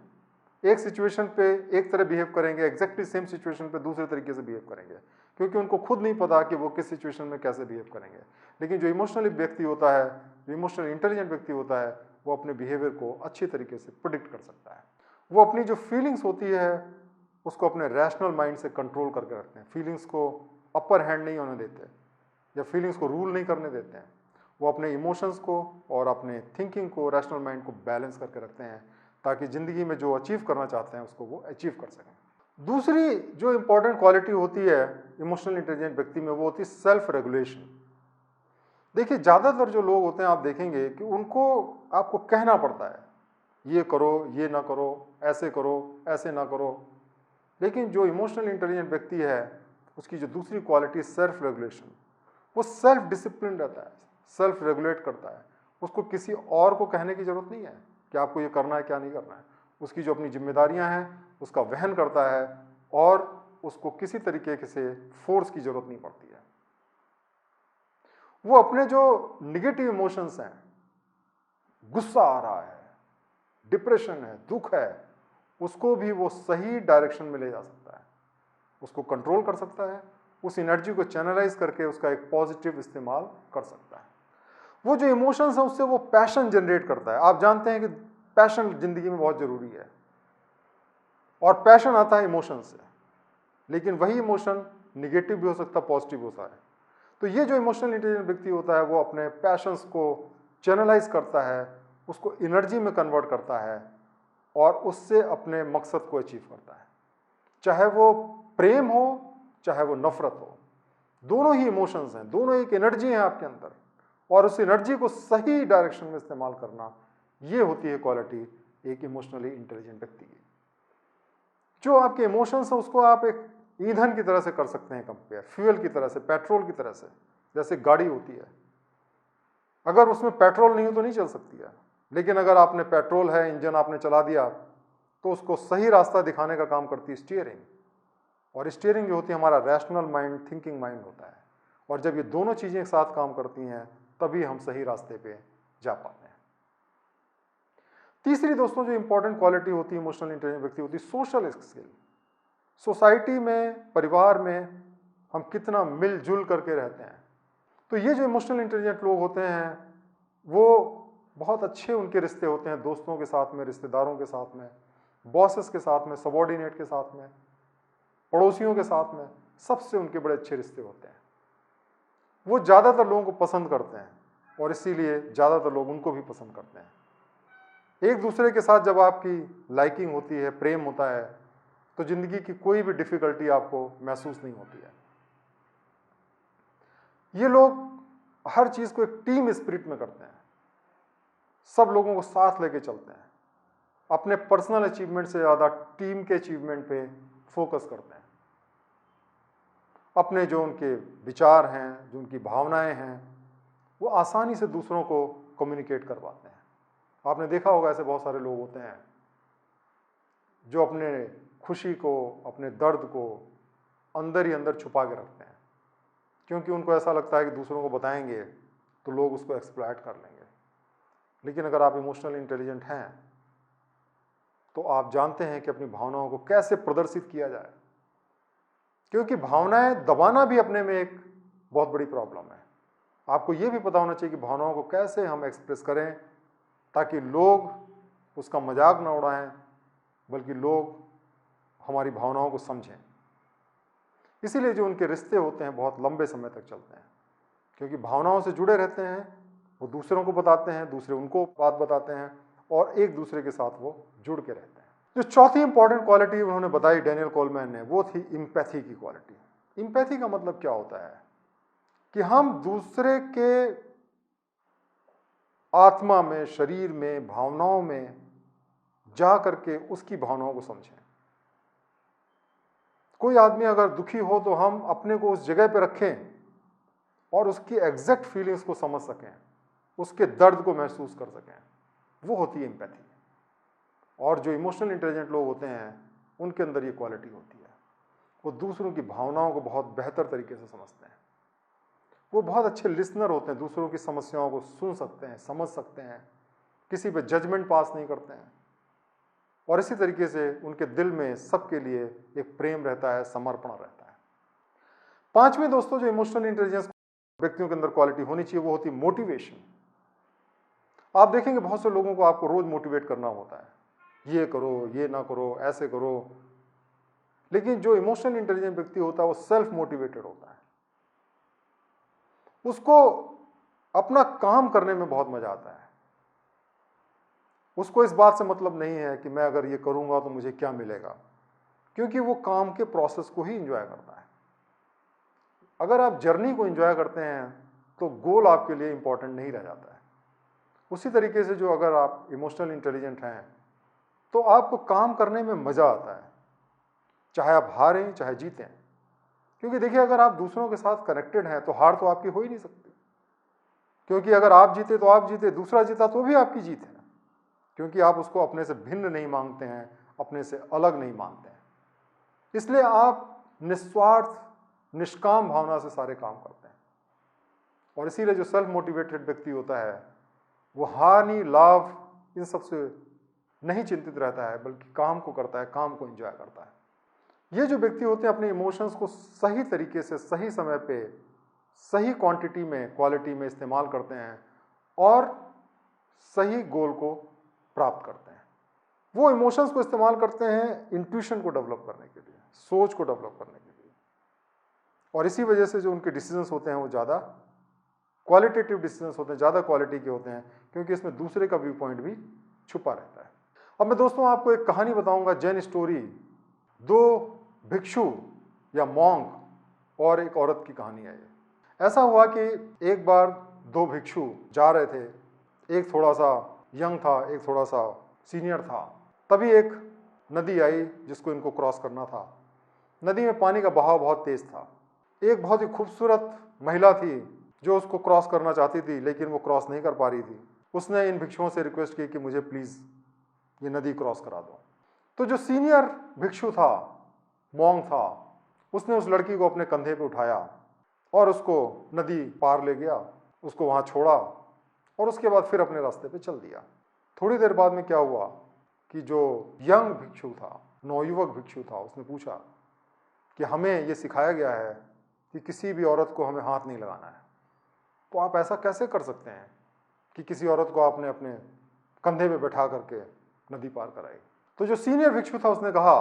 एक सिचुएशन पे एक तरह बिहेव करेंगे, एग्जैक्टली सेम सिचुएशन पे दूसरे तरीके से बिहेव करेंगे क्योंकि उनको खुद नहीं पता कि वो किस सिचुएशन में कैसे बिहेव करेंगे। लेकिन जो इमोशनली व्यक्ति होता है, जो इमोशनल इंटेलिजेंट व्यक्ति होता है, वो अपने बिहेवियर को अच्छी तरीके से प्रिडिक्ट कर सकता है। वो अपनी जो फीलिंग्स होती है उसको अपने रैशनल माइंड से कंट्रोल करके रखते हैं, फीलिंग्स को अपर हैंड नहीं होने देते या फीलिंग्स को रूल नहीं करने देते हैं। वो अपने इमोशंस को और अपने थिंकिंग को, रैशनल माइंड को बैलेंस करके रखते हैं ताकि ज़िंदगी में जो अचीव करना चाहते हैं उसको वो अचीव कर सकें। दूसरी जो इंपॉर्टेंट क्वालिटी होती है इमोशनल इंटेलिजेंट व्यक्ति में वो होती है सेल्फ रेगुलेशन। देखिए ज़्यादातर जो लोग होते हैं आप देखेंगे कि उनको आपको कहना पड़ता है ये करो, ये ना करो, ऐसे करो, ऐसे ना करो। लेकिन जो इमोशनल इंटेलिजेंट व्यक्ति है उसकी जो दूसरी क्वालिटी सेल्फ रेगुलेशन, वो सेल्फ डिसिप्लिन रहता है, सेल्फ रेगुलेट करता है। उसको किसी और को कहने की ज़रूरत नहीं है कि आपको ये करना है क्या नहीं करना है। उसकी जो अपनी जिम्मेदारियां हैं उसका वहन करता है और उसको किसी तरीके से फोर्स की ज़रूरत नहीं पड़ती है। वो अपने जो निगेटिव इमोशंस हैं, गुस्सा आ रहा है, डिप्रेशन है, दुख है, उसको भी वो सही डायरेक्शन में ले जा सकता है, उसको कंट्रोल कर सकता है, उस एनर्जी को चैनलाइज करके उसका एक पॉजिटिव इस्तेमाल कर सकता है। वो जो इमोशंस है उससे वो पैशन जनरेट करता है। आप जानते हैं कि पैशन जिंदगी में बहुत जरूरी है और पैशन आता है इमोशन से, लेकिन वही इमोशन निगेटिव भी हो सकता है, पॉजिटिव हो सकता है। तो ये जो इमोशनल इंटेलिजेंट व्यक्ति होता है वो अपने पैशंस को चैनलाइज करता है, उसको एनर्जी में कन्वर्ट करता है और उससे अपने मकसद को अचीव करता है। चाहे वो प्रेम हो चाहे वो नफरत हो, दोनों ही इमोशंस हैं, दोनों एक एनर्जी है आपके अंदर और उस एनर्जी को सही डायरेक्शन में इस्तेमाल करना, ये होती है क्वालिटी एक इमोशनली इंटेलिजेंट व्यक्ति की। जो आपके इमोशंस हैं उसको आप एक ईंधन की तरह से कर सकते हैं कंपेयर, फ्यूल की तरह से, पेट्रोल की तरह से। जैसे गाड़ी होती है, अगर उसमें पेट्रोल नहीं हो तो नहीं चल सकती है, लेकिन अगर आपने पेट्रोल है, इंजन आपने चला दिया तो उसको सही रास्ता दिखाने का काम करती है स्टीयरिंग। और स्टीयरिंग जो होती है हमारा रैशनल माइंड, थिंकिंग माइंड होता है। और जब ये दोनों चीज़ें एक साथ काम करती हैं तभी हम सही रास्ते पे जा पाते हैं। तीसरी दोस्तों जो इंपॉर्टेंट क्वालिटी होती है इमोशनल इंटेलिजेंट व्यक्ति होती है सोशल स्किल। सोसाइटी में, परिवार में हम कितना मिलजुल करके रहते हैं। तो ये जो इमोशनल इंटेलिजेंट लोग होते हैं वो बहुत अच्छे उनके रिश्ते होते हैं, दोस्तों के साथ में, रिश्तेदारों के साथ में, बॉसेस के साथ में, सबॉर्डिनेट के साथ में, पड़ोसियों के साथ में, सबसे उनके बड़े अच्छे रिश्ते होते हैं। वो ज़्यादातर लोगों को पसंद करते हैं और इसीलिए ज़्यादातर लोग उनको भी पसंद करते हैं। एक दूसरे के साथ जब आपकी लाइकिंग होती है, प्रेम होता है, तो ज़िंदगी की कोई भी डिफ़िकल्टी आपको महसूस नहीं होती है। ये लोग हर चीज़ को एक टीम स्पिरिट में करते हैं, सब लोगों को साथ लेके चलते हैं, अपने पर्सनल अचीवमेंट से ज़्यादा टीम के अचीवमेंट पे फोकस करते हैं। अपने जो उनके विचार हैं, जो उनकी भावनाएं हैं, वो आसानी से दूसरों को कम्युनिकेट कर पाते हैं। आपने देखा होगा ऐसे बहुत सारे लोग होते हैं जो अपने खुशी को, अपने दर्द को अंदर ही अंदर छुपा के रखते हैं, क्योंकि उनको ऐसा लगता है कि दूसरों को बताएंगे तो लोग उसको एक्सप्लॉइट कर लेंगे। लेकिन अगर आप इमोशनल इंटेलिजेंट हैं तो आप जानते हैं कि अपनी भावनाओं को कैसे प्रदर्शित किया जाए, क्योंकि भावनाएं दबाना भी अपने में एक बहुत बड़ी प्रॉब्लम है। आपको ये भी पता होना चाहिए कि भावनाओं को कैसे हम एक्सप्रेस करें ताकि लोग उसका मजाक ना उड़ाएं, बल्कि लोग हमारी भावनाओं को समझें। इसीलिए जो उनके रिश्ते होते हैं बहुत लंबे समय तक चलते हैं, क्योंकि भावनाओं से जुड़े रहते हैं, वो दूसरों को बताते हैं, दूसरे उनको बात बताते हैं और एक दूसरे के साथ वो जुड़ के रहते हैं। जो चौथी इंपॉर्टेंट क्वालिटी उन्होंने बताई डेनियल कोलमैन ने, वो थी इम्पैथी की क्वालिटी। इम्पैथी का मतलब क्या होता है कि हम दूसरे के आत्मा में, शरीर में, भावनाओं में जा करके उसकी भावनाओं को समझें। कोई आदमी अगर दुखी हो तो हम अपने को उस जगह पे रखें और उसकी एग्जैक्ट फीलिंग्स को समझ सकें, उसके दर्द को महसूस कर सकें, वो होती है एम्पैथी। और जो इमोशनल इंटेलिजेंट लोग होते हैं उनके अंदर ये क्वालिटी होती है, वो दूसरों की भावनाओं को बहुत बेहतर तरीके से समझते हैं, वो बहुत अच्छे लिसनर होते हैं, दूसरों की समस्याओं को सुन सकते हैं, समझ सकते हैं, किसी पे जजमेंट पास नहीं करते हैं, और इसी तरीके से उनके दिल में सबके लिए एक प्रेम रहता है, समर्पण रहता है। पांचवें दोस्तों जो इमोशनल इंटेलिजेंस व्यक्तियों के अंदर क्वालिटी होनी चाहिए वो होती है मोटिवेशन। आप देखेंगे बहुत से लोगों को आपको रोज मोटिवेट करना होता है, ये करो, ये ना करो, ऐसे करो, लेकिन जो इमोशनल इंटेलिजेंट व्यक्ति होता है वो सेल्फ मोटिवेटेड होता है। उसको अपना काम करने में बहुत मजा आता है, उसको इस बात से मतलब नहीं है कि मैं अगर ये करूंगा तो मुझे क्या मिलेगा, क्योंकि वो काम के प्रोसेस को ही एंजॉय करता है। अगर आप जर्नी को एंजॉय करते हैं तो गोल आपके लिए इंपॉर्टेंट नहीं रह जाता है। उसी तरीके से जो अगर आप इमोशनल इंटेलिजेंट हैं तो आपको काम करने में मजा आता है, चाहे आप हारें चाहे जीतें, क्योंकि देखिए अगर आप दूसरों के साथ कनेक्टेड हैं तो हार तो आपकी हो ही नहीं सकती, क्योंकि अगर आप जीते तो आप जीते, दूसरा जीता तो भी आपकी जीत है, क्योंकि आप उसको अपने से भिन्न नहीं मांगते हैं, अपने से अलग नहीं मानते हैं। इसलिए आप निस्वार्थ निष्काम भावना से सारे काम करते हैं। और इसीलिए जो सेल्फ मोटिवेटेड व्यक्ति होता है वो हानि लाभ इन सब से नहीं चिंतित रहता है, बल्कि काम को करता है, काम को एंजॉय करता है। ये जो व्यक्ति होते हैं अपने इमोशंस को सही तरीके से, सही समय पे, सही क्वांटिटी में, क्वालिटी में इस्तेमाल करते हैं और सही गोल को प्राप्त करते हैं। वो इमोशंस को इस्तेमाल करते हैं इंट्यूशन को डेवलप करने के लिए, सोच को डेवलप करने के लिए, और इसी वजह से जो उनके डिसीजंस होते हैं वो ज़्यादा क्वालिटेटिव डिसीजंस होते हैं, ज़्यादा क्वालिटी के होते हैं, क्योंकि इसमें दूसरे का व्यू पॉइंट भी छुपा रहता है। अब मैं दोस्तों आपको एक कहानी बताऊंगा, जैन स्टोरी। दो भिक्षु या मॉन्क और एक औरत की कहानी है ये। ऐसा हुआ कि एक बार दो भिक्षु जा रहे थे, एक थोड़ा सा यंग था, एक थोड़ा सा सीनियर था। तभी एक नदी आई जिसको इनको क्रॉस करना था। नदी में पानी का बहाव बहुत तेज था। एक बहुत ही खूबसूरत महिला थी जो उसको क्रॉस करना चाहती थी, लेकिन वो क्रॉस नहीं कर पा रही थी। उसने इन भिक्षुओं से रिक्वेस्ट की कि मुझे प्लीज ये नदी क्रॉस करा दो। तो जो सीनियर भिक्षु था, मॉन्क था, उसने उस लड़की को अपने कंधे पे उठाया और उसको नदी पार ले गया, उसको वहां छोड़ा और उसके बाद फिर अपने रास्ते पे चल दिया। थोड़ी देर बाद में क्या हुआ कि जो यंग भिक्षु था, नवयुवक भिक्षु था, उसने पूछा कि हमें ये सिखाया गया है कि किसी भी औरत को हमें हाथ नहीं लगाना है, तो आप ऐसा कैसे कर सकते हैं कि किसी औरत को आपने अपने कंधे पे बैठा करके नदी पार कराई। तो जो सीनियर भिक्षु था उसने कहा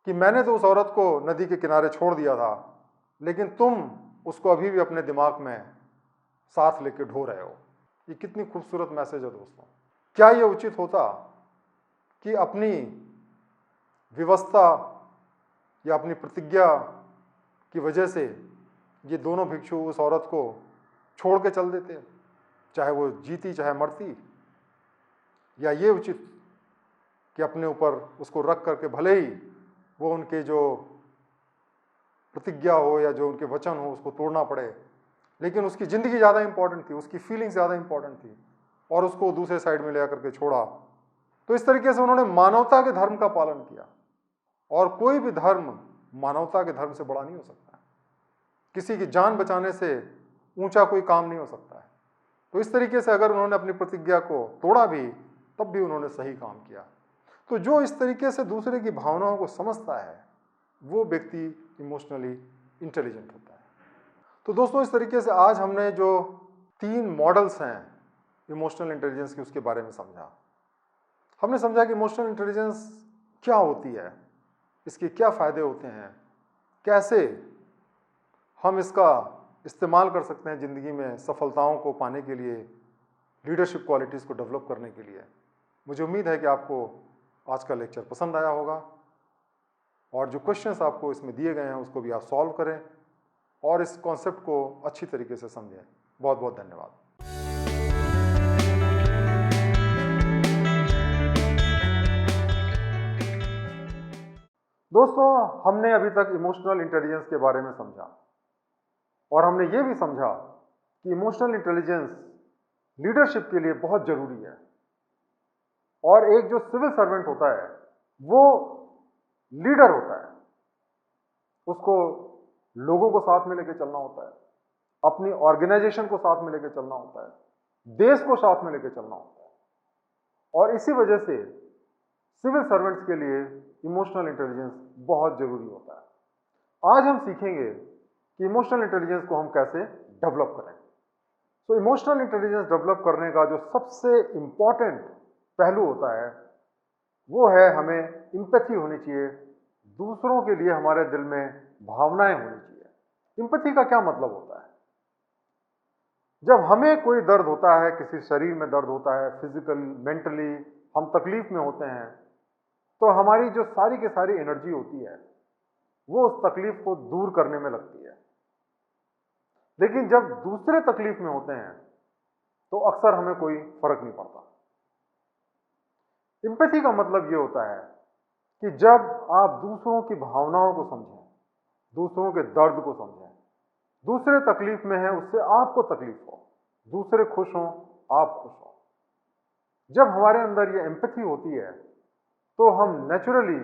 कि मैंने तो उस औरत को नदी के किनारे छोड़ दिया था, लेकिन तुम उसको अभी भी अपने दिमाग में साथ लेके ढो रहे हो। ये कितनी खूबसूरत मैसेज है दोस्तों। क्या ये उचित होता कि अपनी व्यवस्था या अपनी प्रतिज्ञा की वजह से ये दोनों भिक्षु उस औरत को छोड़ के चल देते, चाहे वो जीती चाहे मरती? या ये उचित कि अपने ऊपर उसको रख करके, भले ही वो उनके जो प्रतिज्ञा हो या जो उनके वचन हो उसको तोड़ना पड़े, लेकिन उसकी ज़िंदगी ज़्यादा इंपॉर्टेंट थी, उसकी फीलिंग्स ज़्यादा इंपॉर्टेंट थी, और उसको दूसरे साइड में ले करके छोड़ा। तो इस तरीके से उन्होंने मानवता के धर्म का पालन किया, और कोई भी धर्म मानवता के धर्म से बड़ा नहीं हो सकता। किसी की जान बचाने से ऊंचा कोई काम नहीं हो सकता है। तो इस तरीके से अगर उन्होंने अपनी प्रतिज्ञा को तोड़ा भी, तब भी उन्होंने सही काम किया। तो जो इस तरीके से दूसरे की भावनाओं को समझता है, वो व्यक्ति इमोशनली इंटेलिजेंट होता है। तो दोस्तों, इस तरीके से आज हमने जो 3 मॉडल्स हैं इमोशनल इंटेलिजेंस की, उसके बारे में समझा। हमने समझा कि इमोशनल इंटेलिजेंस क्या होती है, इसके क्या फ़ायदे होते हैं, कैसे हम इसका इस्तेमाल कर सकते हैं ज़िंदगी में सफलताओं को पाने के लिए, लीडरशिप क्वालिटीज़ को डेवलप करने के लिए। मुझे उम्मीद है कि आपको आज का लेक्चर पसंद आया होगा और जो क्वेश्चंस आपको इसमें दिए गए हैं उसको भी आप सॉल्व करें और इस कॉन्सेप्ट को अच्छी तरीके से समझें। बहुत बहुत धन्यवाद। दोस्तों, हमने अभी तक इमोशनल इंटेलिजेंस के बारे में समझा और हमने ये भी समझा कि इमोशनल इंटेलिजेंस लीडरशिप के लिए बहुत जरूरी है। और एक जो सिविल सर्वेंट होता है वो लीडर होता है, उसको लोगों को साथ में लेकर चलना होता है, अपनी ऑर्गेनाइजेशन को साथ में लेकर चलना होता है, देश को साथ में लेकर चलना होता है। और इसी वजह से सिविल सर्वेंट्स के लिए इमोशनल इंटेलिजेंस बहुत जरूरी होता है। आज हम सीखेंगे कि इमोशनल इंटेलिजेंस को हम कैसे डेवलप करें। तो इमोशनल इंटेलिजेंस डेवलप करने का जो सबसे इंपॉर्टेंट पहलू होता है वो है, हमें एम्पैथी होनी चाहिए। दूसरों के लिए हमारे दिल में भावनाएं होनी चाहिए। एम्पैथी का क्या मतलब होता है? जब हमें कोई दर्द होता है, किसी शरीर में दर्द होता है, फिजिकल, मेंटली हम तकलीफ में होते हैं, तो हमारी जो सारी की सारी एनर्जी होती है वो उस तकलीफ को दूर करने में लगती है। लेकिन जब दूसरे तकलीफ में होते हैं तो अक्सर हमें कोई फर्क नहीं पड़ता। एम्पैथी का मतलब ये होता है कि जब आप दूसरों की भावनाओं को समझें, दूसरों के दर्द को समझें, दूसरे तकलीफ में है उससे आपको तकलीफ हो, दूसरे खुश हों आप खुश हो। जब हमारे अंदर ये एम्पैथी होती है तो हम नेचुरली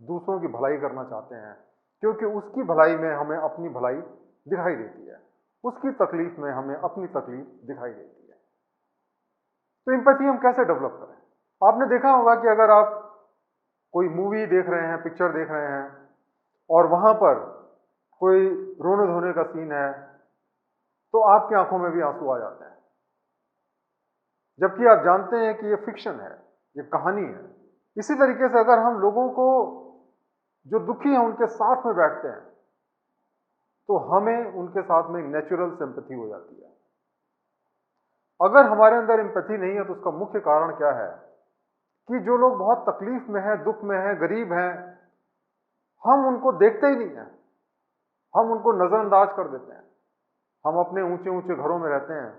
दूसरों की भलाई करना चाहते हैं, क्योंकि उसकी भलाई में हमें अपनी भलाई दिखाई देती है, उसकी तकलीफ में हमें अपनी तकलीफ दिखाई देती है। तो एम्पैथी हम कैसे डेवलप करें? आपने देखा होगा कि अगर आप कोई मूवी देख रहे हैं, पिक्चर देख रहे हैं और वहां पर कोई रोने धोने का सीन है तो आपकी आंखों में भी आंसू आ जाते हैं, जबकि आप जानते हैं कि ये फिक्शन है, ये कहानी है। इसी तरीके से अगर हम लोगों को जो दुखी हैं उनके साथ में बैठते हैं तो हमें उनके साथ में नेचुरल सिंपैथी हो जाती है। अगर हमारे अंदर एम्पैथी नहीं है तो उसका मुख्य कारण क्या है कि जो लोग बहुत तकलीफ में हैं, दुख में हैं, गरीब हैं, हम उनको देखते ही नहीं हैं, हम उनको नजरअंदाज कर देते हैं। हम अपने ऊंचे ऊंचे घरों में रहते हैं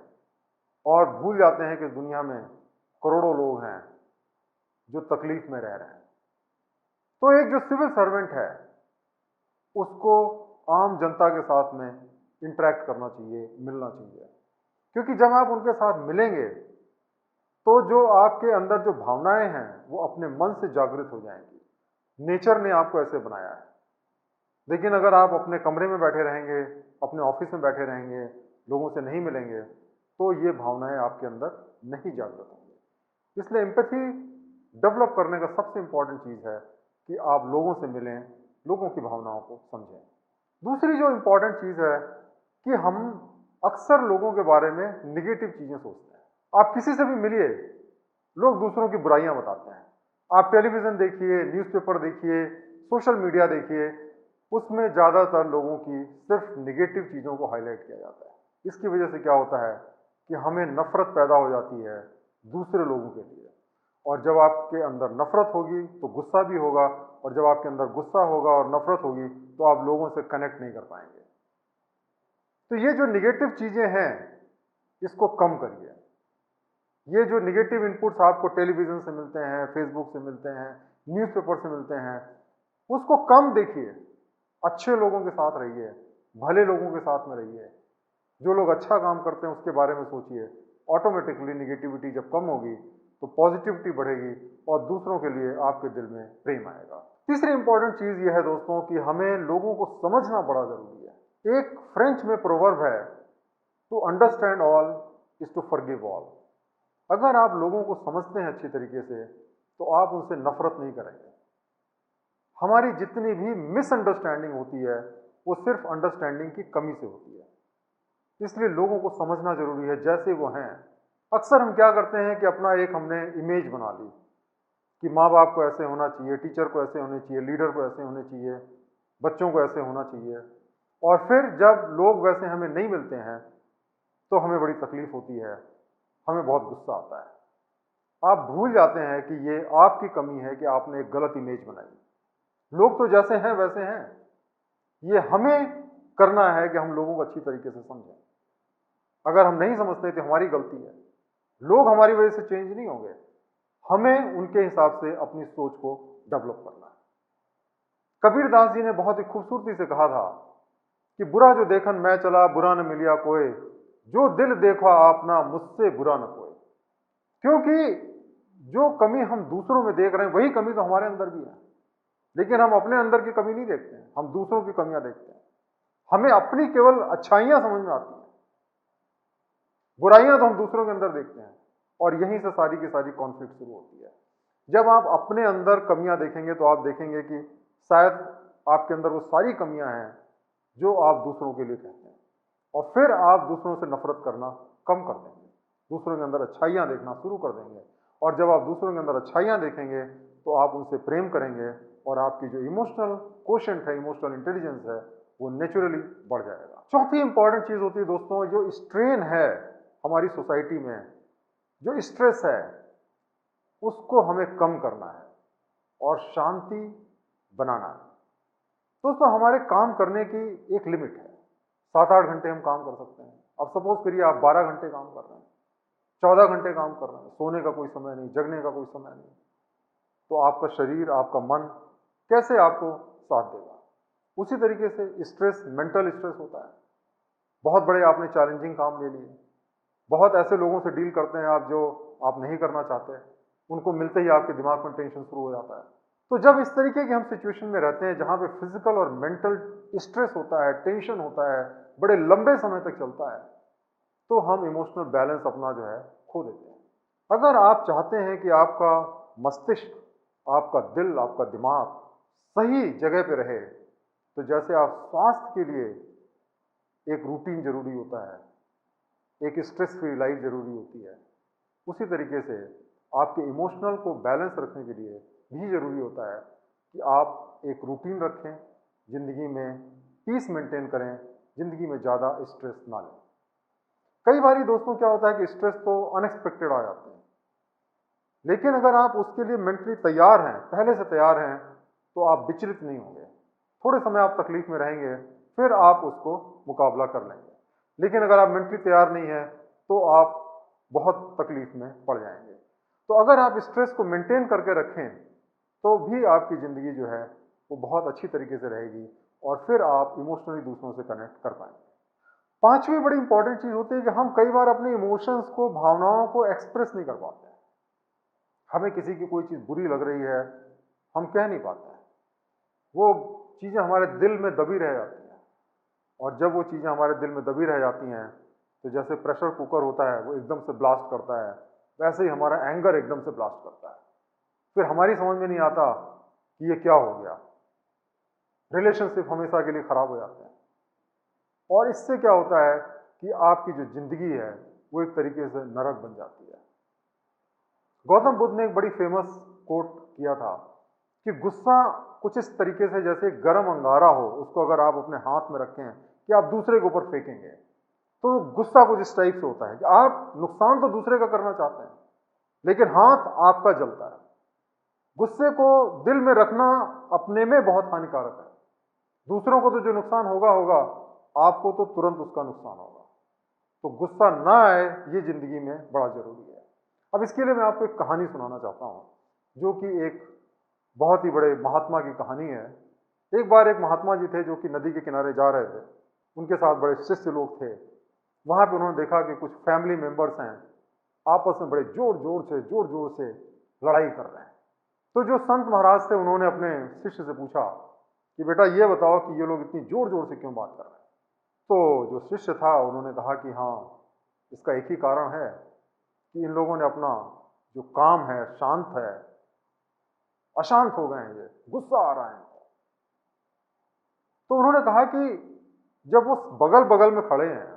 और भूल जाते हैं कि इस दुनिया में करोड़ों लोग हैं जो तकलीफ में रह रहे हैं। तो एक जो सिविल सर्वेंट है उसको आम जनता के साथ में इंटरेक्ट करना चाहिए, मिलना चाहिए, क्योंकि जब आप उनके साथ मिलेंगे तो जो आपके अंदर जो भावनाएं हैं वो अपने मन से जागृत हो जाएंगी। नेचर ने आपको ऐसे बनाया है। लेकिन अगर आप अपने कमरे में बैठे रहेंगे, अपने ऑफिस में बैठे रहेंगे, लोगों से नहीं मिलेंगे, तो ये भावनाएं आपके अंदर नहीं जागृत होंगी। इसलिए एम्पैथी डेवलप करने का सबसे इंपॉर्टेंट चीज है कि आप लोगों से मिलें, लोगों की भावनाओं को समझें। दूसरी जो इंपॉर्टेंट चीज है कि हम अक्सर लोगों के बारे में निगेटिव चीजें सोचते हैं। आप किसी से भी मिलिए, लोग दूसरों की बुराइयां बताते हैं। आप टेलीविजन देखिए, न्यूज़पेपर देखिए, सोशल मीडिया देखिए, उसमें ज्यादातर लोगों की सिर्फ निगेटिव चीजों को हाईलाइट किया जाता है। इसकी वजह से क्या होता है कि हमें नफरत पैदा हो जाती है दूसरे लोगों के लिए, और जब आपके अंदर नफरत होगी तो गुस्सा भी होगा, और जब आपके अंदर गुस्सा होगा और नफरत होगी तो आप लोगों से कनेक्ट नहीं कर पाएंगे। तो ये जो निगेटिव चीजें हैं इसको कम करिए। ये जो निगेटिव इनपुट्स आपको टेलीविजन से मिलते हैं, फेसबुक से मिलते हैं, न्यूज़पेपर से मिलते हैं, उसको कम देखिए। अच्छे लोगों के साथ रहिए, भले लोगों के साथ में रहिए, जो लोग अच्छा काम करते हैं उसके बारे में सोचिए। ऑटोमेटिकली निगेटिविटी जब कम होगी तो पॉजिटिविटी बढ़ेगी और दूसरों के लिए आपके दिल में प्रेम आएगा। तीसरी इंपॉर्टेंट चीज यह है दोस्तों कि हमें लोगों को समझना बड़ा जरूरी है। एक फ्रेंच में प्रोवर्ब है, to understand all is to forgive all. अगर आप लोगों को समझते हैं अच्छी तरीके से तो आप उनसे नफरत नहीं करेंगे। हमारी जितनी भी मिसअंडरस्टैंडिंग होती है वो सिर्फ अंडरस्टैंडिंग की कमी से होती है। इसलिए लोगों को समझना जरूरी है जैसे वो हैं। अक्सर हम क्या करते हैं कि अपना एक हमने इमेज बना ली कि माँ बाप को ऐसे होना चाहिए, टीचर को ऐसे होने चाहिए, लीडर को ऐसे होने चाहिए, बच्चों को ऐसे होना चाहिए, और फिर जब लोग वैसे हमें नहीं मिलते हैं तो हमें बड़ी तकलीफ होती है, हमें बहुत गुस्सा आता है। आप भूल जाते हैं कि ये आपकी कमी है कि आपने एक गलत इमेज बनाई। लोग तो जैसे हैं वैसे हैं, ये हमें करना है कि हम लोगों को अच्छी तरीके से समझें। अगर हम नहीं समझते तो हमारी गलती है। लोग हमारी वजह से चेंज नहीं होंगे, हमें उनके हिसाब से अपनी सोच को डेवलप करना है। कबीर दास जी ने बहुत ही खूबसूरती से कहा था कि बुरा जो देखन मैं चला, बुरा न मिलिया कोई, जो दिल देखा आपना मुझसे बुरा न कोई। क्योंकि जो कमी हम दूसरों में देख रहे हैं वही कमी तो हमारे अंदर भी है, लेकिन हम अपने अंदर की कमी नहीं देखते हैं, हम दूसरों की कमियां देखते हैं। हमें अपनी केवल अच्छाइयां समझ में आती हैं, बुराइयां तो हम दूसरों के अंदर देखते हैं, और यहीं से सारी की सारी कॉन्फ्लिक्ट शुरू होती है। जब आप अपने अंदर कमियां देखेंगे तो आप देखेंगे कि शायद आपके अंदर वो सारी कमियां हैं जो आप दूसरों के लिए कहते हैं, और फिर आप दूसरों से नफरत करना कम कर देंगे, दूसरों के अंदर अच्छाइयां देखना शुरू कर देंगे। और जब आप दूसरों के अंदर अच्छाइयां देखेंगे तो आप उनसे प्रेम करेंगे, और आपकी जो इमोशनल कोशेंट है, इमोशनल इंटेलिजेंस है, वो नेचुरली बढ़ जाएगा। चौथी इंपॉर्टेंट चीज होती है दोस्तों, जो स्ट्रेन है हमारी सोसाइटी में, जो स्ट्रेस है, उसको हमें कम करना है और शांति बनाना है। दोस्तों, हमारे काम करने की एक लिमिट है। 7-8 घंटे हम काम कर सकते हैं। अब सपोज करिए आप 12 घंटे काम कर रहे हैं, 14 घंटे काम कर रहे हैं, सोने का कोई समय नहीं, जगने का कोई समय नहीं, तो आपका शरीर, आपका मन कैसे आपको साथ देगा? उसी तरीके से स्ट्रेस, मेंटल स्ट्रेस होता है। बहुत बड़े आपने चैलेंजिंग काम ले लिए, बहुत ऐसे लोगों से डील करते हैं आप जो आप नहीं करना चाहते, उनको मिलते ही आपके दिमाग में टेंशन शुरू हो जाता है। तो जब इस तरीके की हम सिचुएशन में रहते हैं जहां पे फिजिकल और मेंटल स्ट्रेस होता है, टेंशन होता है, बड़े लंबे समय तक चलता है, तो हम इमोशनल बैलेंस अपना जो है खो देते हैं। अगर आप चाहते हैं कि आपका मस्तिष्क, आपका दिल, आपका दिमाग सही जगह पे रहे, तो जैसे आप स्वास्थ्य के लिए एक रूटीन जरूरी होता है, एक स्ट्रेस फ्री लाइफ जरूरी होती है, उसी तरीके से आपके इमोशनल को बैलेंस रखने के लिए भी जरूरी होता है कि आप एक रूटीन रखें, जिंदगी में पीस मेंटेन करें, जिंदगी में ज़्यादा स्ट्रेस ना लें। कई बार दोस्तों क्या होता है कि स्ट्रेस तो अनएक्सपेक्टेड आ जाते हैं, लेकिन अगर आप उसके लिए मेंटली तैयार हैं, पहले से तैयार हैं, तो आप विचलित नहीं होंगे। थोड़े समय आप तकलीफ में रहेंगे, फिर आप उसको मुकाबला कर लेंगे। लेकिन अगर आप मेंटली तैयार नहीं हैं तो आप बहुत तकलीफ में पड़ जाएंगे। तो अगर आप स्ट्रेस को मेंटेन करके रखें तो भी आपकी ज़िंदगी जो है वो बहुत अच्छी तरीके से रहेगी, और फिर आप इमोशनली दूसरों से कनेक्ट कर पाएंगे। पांचवी बड़ी इंपॉर्टेंट चीज़ होती है कि हम कई बार अपने इमोशंस को, भावनाओं को एक्सप्रेस नहीं कर पाते हैं। हमें किसी की कोई चीज़ बुरी लग रही है, हम कह नहीं पाते हैं, वो चीज़ें हमारे दिल में दबी रह जाती हैं। और जब वो चीज़ें हमारे दिल में दबी रह जाती हैं तो जैसे प्रेशर कुकर होता है वो एकदम से ब्लास्ट करता है, वैसे ही हमारा एंगर एकदम से ब्लास्ट करता है। फिर हमारी समझ में नहीं आता कि ये क्या हो गया, रिलेशनशिप हमेशा के लिए खराब हो जाते हैं। और इससे क्या होता है कि आपकी जो जिंदगी है वो एक तरीके से नरक बन जाती है। गौतम बुद्ध ने एक बड़ी फेमस कोट किया था कि गुस्सा कुछ इस तरीके से जैसे गर्म अंगारा हो, उसको अगर आप अपने हाथ में रखें कि आप दूसरे के ऊपर फेंकेंगे, तो गुस्सा कुछ इस टाइप से होता है कि आप नुकसान तो दूसरे का करना चाहते हैं लेकिन हाथ आपका जलता है। गुस्से को दिल में रखना अपने में बहुत हानिकारक है। दूसरों को तो जो नुकसान होगा होगा, आपको तो तुरंत उसका नुकसान होगा। तो गुस्सा ना आए ये जिंदगी में बड़ा जरूरी है। अब इसके लिए मैं आपको एक कहानी सुनाना चाहता हूं, जो कि एक बहुत ही बड़े महात्मा की कहानी है। एक बार एक महात्मा जी थे जो कि नदी के किनारे जा रहे थे, उनके साथ बड़े शिष्य लोग थे। वहां पे उन्होंने देखा कि कुछ फैमिली मेंबर्स हैं, आपस में बड़े जोर जोर से लड़ाई कर रहे हैं। तो जो संत महाराज थे उन्होंने अपने शिष्य से पूछा कि बेटा ये बताओ कि ये लोग इतनी जोर जोर से क्यों बात कर रहे हैं। तो जो शिष्य था उन्होंने कहा कि हाँ, इसका एक ही कारण है कि इन लोगों ने अपना जो काम है, शांत है, अशांत हो गए हैं, ये गुस्सा आ रहा है। तो उन्होंने कहा कि जब वो बगल बगल में खड़े हैं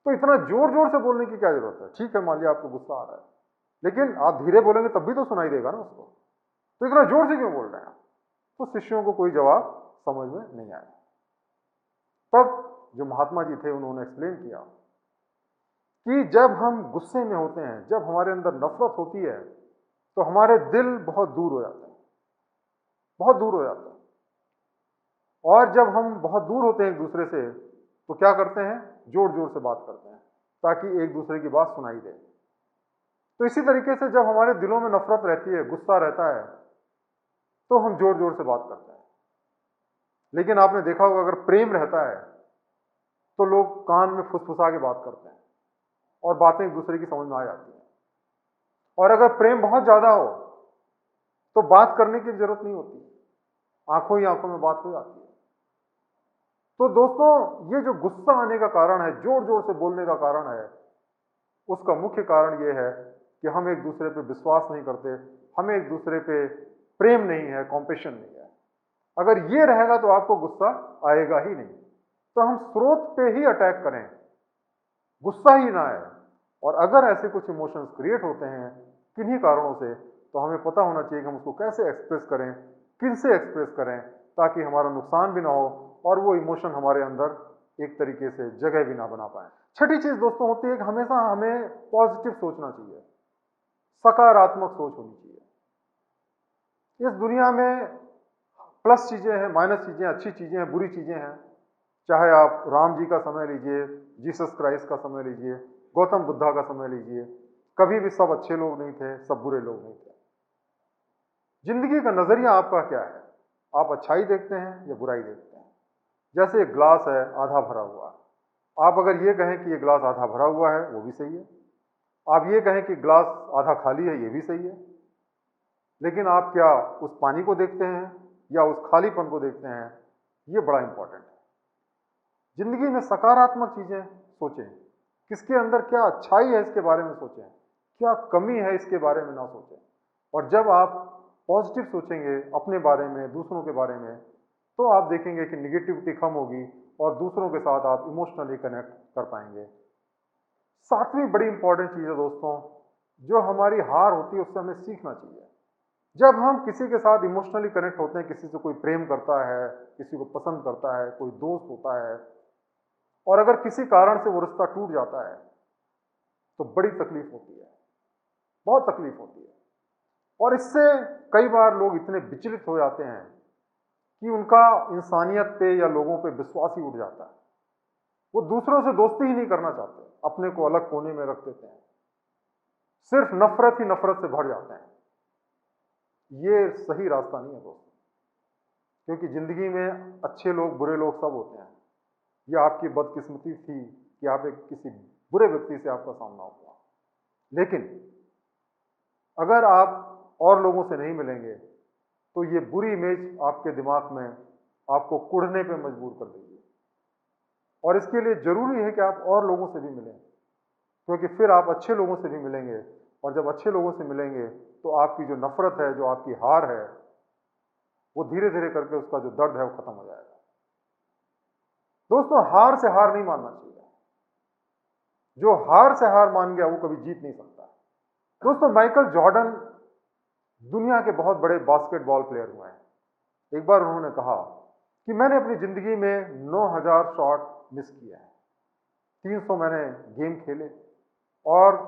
तो इतना जोर जोर से बोलने की क्या जरूरत है। ठीक है, मान लिया आपको गुस्सा आ रहा है, लेकिन आप धीरे बोलेंगे तब भी तो सुनाई देगा ना उसको, तो इतना जोर से क्यों बोल रहे हैं। तो शिष्यों को कोई जवाब समझ में नहीं आया। तब जो महात्मा जी थे उन्होंने एक्सप्लेन किया कि जब हम गुस्से में होते हैं, जब हमारे अंदर नफरत होती है, तो हमारे दिल बहुत दूर हो जाते हैं, बहुत दूर हो जाते हैं। और जब हम बहुत दूर होते हैं एक दूसरे से, तो क्या करते हैं, जोर जोर से बात करते हैं ताकि एक दूसरे की बात सुनाई दे। तो इसी तरीके से जब हमारे दिलों में नफरत रहती है, गुस्सा रहता है, तो हम जोर जोर से बात करते हैं। लेकिन आपने देखा होगा अगर प्रेम रहता है तो लोग कान में फुसफुसा के बात करते हैं और बातें एक दूसरे की समझ में आ जाती हैं। और अगर प्रेम बहुत ज्यादा हो तो बात करने की जरूरत नहीं होती, आंखों ही आंखों में बात हो जाती है। तो दोस्तों, ये जो गुस्सा आने का कारण है, जोर जोर से बोलने का कारण है, उसका मुख्य कारण यह है कि हम एक दूसरे पे विश्वास नहीं करते, हमें एक दूसरे पे प्रेम नहीं है, कॉम्पेशन नहीं है। अगर ये रहेगा तो आपको गुस्सा आएगा ही नहीं। तो हम स्रोत पे ही अटैक करें, गुस्सा ही ना आए। और अगर ऐसे कुछ इमोशंस क्रिएट होते हैं किन्हीं कारणों से, तो हमें पता होना चाहिए कि हम उसको कैसे एक्सप्रेस करें, किनसे एक्सप्रेस करें, ताकि हमारा नुकसान भी ना हो और वो इमोशन हमारे अंदर एक तरीके से जगह भी ना बना पाए। छठी चीज दोस्तों होती है कि हमेशा हमें पॉजिटिव सोचना चाहिए, सकारात्मक सोच होनी चाहिए। इस दुनिया में प्लस चीजें हैं, माइनस चीजें, अच्छी चीजें हैं, बुरी चीजें हैं। चाहे आप राम जी का समय लीजिए, जीसस क्राइस्ट का समय लीजिए, गौतम बुद्धा का समय लीजिए, कभी भी सब अच्छे लोग नहीं थे, सब बुरे लोग नहीं थे। जिंदगी का नजरिया आपका क्या है, आप अच्छाई देखते हैं या बुराई देखते हैं। जैसे एक ग्लास है आधा भरा हुआ, आप अगर ये कहें कि ये ग्लास आधा भरा हुआ है, वो भी सही है। आप ये कहें कि ग्लास आधा खाली है, ये भी सही है। लेकिन आप क्या उस पानी को देखते हैं या उस खालीपन को देखते हैं, ये बड़ा इंपॉर्टेंट है। जिंदगी में सकारात्मक चीजें सोचें, किसके अंदर क्या अच्छाई है इसके बारे में सोचें, क्या कमी है इसके बारे में ना सोचें। और जब आप पॉजिटिव सोचेंगे अपने बारे में, दूसरों के बारे में, तो आप देखेंगे कि निगेटिविटी कम होगी और दूसरों के साथ आप इमोशनली कनेक्ट कर पाएंगे। सातवीं बड़ी इंपॉर्टेंट चीज है दोस्तों, जो हमारी हार होती है उससे हमें सीखना चाहिए। जब हम किसी के साथ इमोशनली कनेक्ट होते हैं, किसी से कोई प्रेम करता है, किसी को पसंद करता है, कोई दोस्त होता है, और अगर किसी कारण से वो रिश्ता टूट जाता है तो बड़ी तकलीफ होती है, बहुत तकलीफ होती है। और इससे कई बार लोग इतने विचलित हो जाते हैं कि उनका इंसानियत पे या लोगों पे विश्वास ही उठ जाता है। वो दूसरों से दोस्ती ही नहीं करना चाहते, अपने को अलग कोने में रख देते हैं, सिर्फ नफरत ही नफरत से भर जाते हैं। ये सही रास्ता नहीं है दोस्तों, क्योंकि जिंदगी में अच्छे लोग, बुरे लोग सब होते हैं। यह आपकी बदकिस्मती थी कि आप एक किसी बुरे व्यक्ति से आपका सामना हुआ। लेकिन अगर आप और लोगों से नहीं मिलेंगे तो ये बुरी इमेज आपके दिमाग में आपको कुढ़ने पे मजबूर कर देगी। और इसके लिए जरूरी है कि आप और लोगों से भी मिलें, क्योंकि फिर आप अच्छे लोगों से भी मिलेंगे, और जब अच्छे लोगों से मिलेंगे तो आपकी जो नफरत है, जो आपकी हार है, वो धीरे धीरे करके उसका जो दर्द है वो खत्म हो जाएगा। दोस्तों, हार से हार नहीं मानना चाहिए। जो हार से हार मान गया वो कभी जीत नहीं सकता। दोस्तों, माइकल जॉर्डन दुनिया के बहुत बड़े बास्केटबॉल प्लेयर हुए हैं। एक बार उन्होंने कहा कि मैंने अपनी जिंदगी में 9000 शॉट मिस किए हैं, 300 मैंने गेम खेले और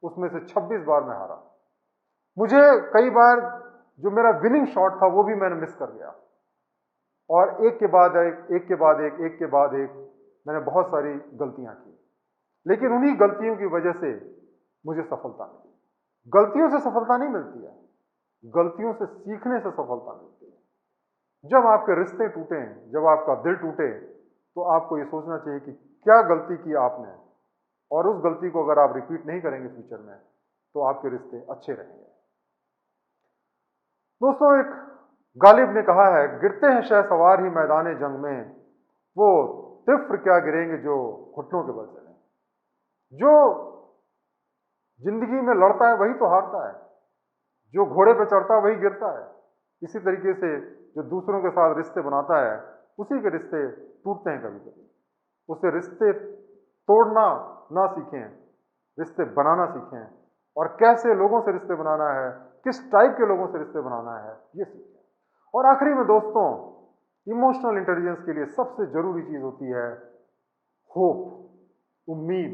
उसमें से 26 बार मैं हारा। मुझे कई बार जो मेरा विनिंग शॉट था वो भी मैंने मिस कर दिया, और एक के बाद एक, एक के बाद एक, एक के बाद एक मैंने बहुत सारी गलतियां की। लेकिन उन्हीं गलतियों की वजह से मुझे सफलता मिली। गलतियों से सफलता नहीं मिलती है, गलतियों से सीखने से सफलता मिलती है। जब आपके रिश्ते टूटे, जब आपका दिल टूटे, तो आपको ये सोचना चाहिए कि क्या गलती की आपने, और उस गलती को अगर आप रिपीट नहीं करेंगे फ्यूचर में, तो आपके रिश्ते अच्छे रहेंगे। दोस्तों, एक गालिब ने कहा है, गिरते हैं शहसवार ही मैदान जंग में, वो तिफ्र क्या गिरेंगे जो घुटनों के बल चले। जो जिंदगी में लड़ता है वही तो हारता है, जो घोड़े पे चढ़ता है वही गिरता है। इसी तरीके से जो दूसरों के साथ रिश्ते बनाता है उसी के रिश्ते टूटते हैं कभी कभी। उससे रिश्ते तोड़ना ना सीखें, रिश्ते बनाना सीखें, और कैसे लोगों से रिश्ते बनाना है, किस टाइप के लोगों से रिश्ते बनाना है, ये सीखें। और आखिरी में दोस्तों, इमोशनल इंटेलिजेंस के लिए सबसे जरूरी चीज होती है होप, उम्मीद,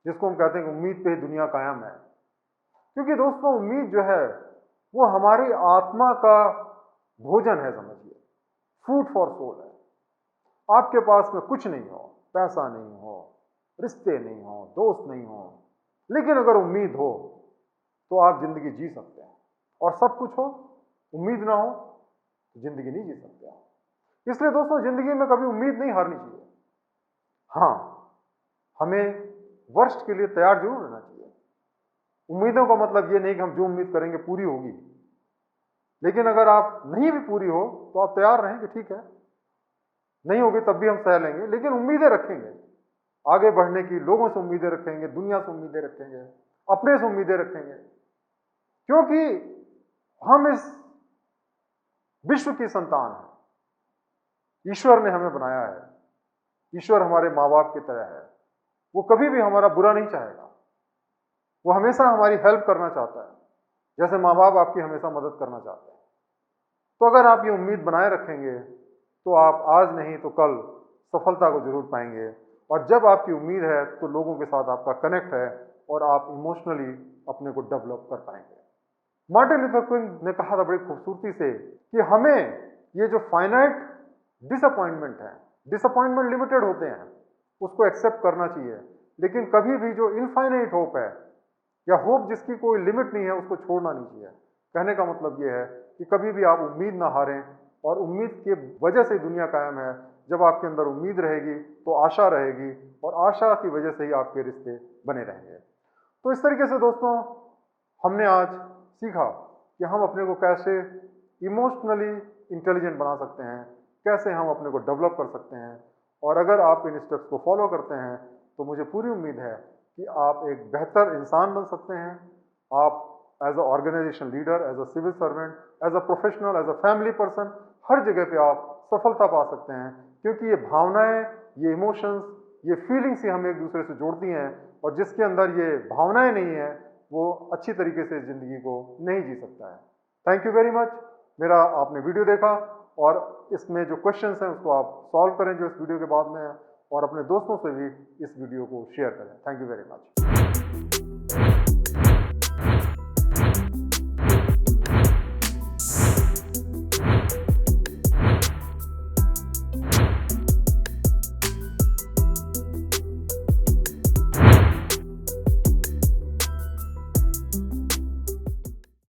जिसको हम कहते हैं कि उम्मीद पे ही दुनिया कायम है। क्योंकि दोस्तों उम्मीद जो है वो हमारी आत्मा का भोजन है, समझिए, फूड फॉर सोल है। आपके पास में कुछ नहीं हो, पैसा नहीं हो, रिश्ते नहीं हो, दोस्त नहीं हो, लेकिन अगर उम्मीद हो तो आप जिंदगी जी सकते हैं। और सब कुछ हो, उम्मीद ना हो तो जिंदगी नहीं जी सकते आप। इसलिए दोस्तों जिंदगी में कभी उम्मीद नहीं हारनी चाहिए। हाँ, हमें वर्स्ट के लिए तैयार जरूर रहना चाहिए। उम्मीदों का मतलब ये नहीं कि हम जो उम्मीद करेंगे पूरी होगी, लेकिन अगर आप नहीं भी पूरी हो तो आप तैयार रहें कि ठीक है, नहीं होगी तब भी हम सह लेंगे, लेकिन उम्मीदें रखेंगे आगे बढ़ने की। लोगों से उम्मीदें रखेंगे, दुनिया से उम्मीदें रखेंगे, अपने से उम्मीदें रखेंगे, क्योंकि हम इस विश्व की संतान हैं। ईश्वर ने हमें बनाया है, ईश्वर हमारे माँ बाप की तरह है। वो कभी भी हमारा बुरा नहीं चाहेगा, वो हमेशा हमारी हेल्प करना चाहता है, जैसे माँ बाप आपकी हमेशा मदद करना चाहते हैं। तो अगर आप ये उम्मीद बनाए रखेंगे तो आप आज नहीं तो कल सफलता को जरूर पाएंगे। और जब आपकी उम्मीद है तो लोगों के साथ आपका कनेक्ट है और आप इमोशनली अपने को डेवलप कर पाएंगे। मार्टिन लूथर किंग ने कहा था बड़ी खूबसूरती से कि हमें ये जो फाइनाइट डिसअपॉइंटमेंट है, डिसअपॉइंटमेंट लिमिटेड होते हैं, उसको एक्सेप्ट करना चाहिए, लेकिन कभी भी जो इनफाइनाइट होप है या होप जिसकी कोई लिमिट नहीं है उसको छोड़ना नहीं चाहिए। कहने का मतलब ये है कि कभी भी आप उम्मीद ना हारें, और उम्मीद की वजह से दुनिया कायम है। जब आपके अंदर उम्मीद रहेगी तो आशा रहेगी, और आशा की वजह से ही आपके रिश्ते बने रहेंगे। तो इस तरीके से दोस्तों हमने आज सीखा कि हम अपने को कैसे इमोशनली इंटेलिजेंट बना सकते हैं, कैसे हम अपने को डेवलप कर सकते हैं। और अगर आप इन स्टेप्स को फॉलो करते हैं तो मुझे पूरी उम्मीद है कि आप एक बेहतर इंसान बन सकते हैं। आप as a organisation leader, as a civil servant, as a professional, as a family person, हर जगह पे आप सफलता पा सकते हैं, क्योंकि ये भावनाएं, ये इमोशंस, ये फीलिंग्स ही हमें एक दूसरे से जोड़ती हैं। और जिसके अंदर ये भावनाएं नहीं है वो अच्छी तरीके से जिंदगी को नहीं जी सकता है। Thank you very much. मेरा आपने वीडियो देखा, और इसमें जो क्वेश्चंस हैं उसको आप सॉल्व करें जो इस वीडियो के बाद में है, और अपने दोस्तों से भी इस वीडियो को शेयर करें। Thank you very much.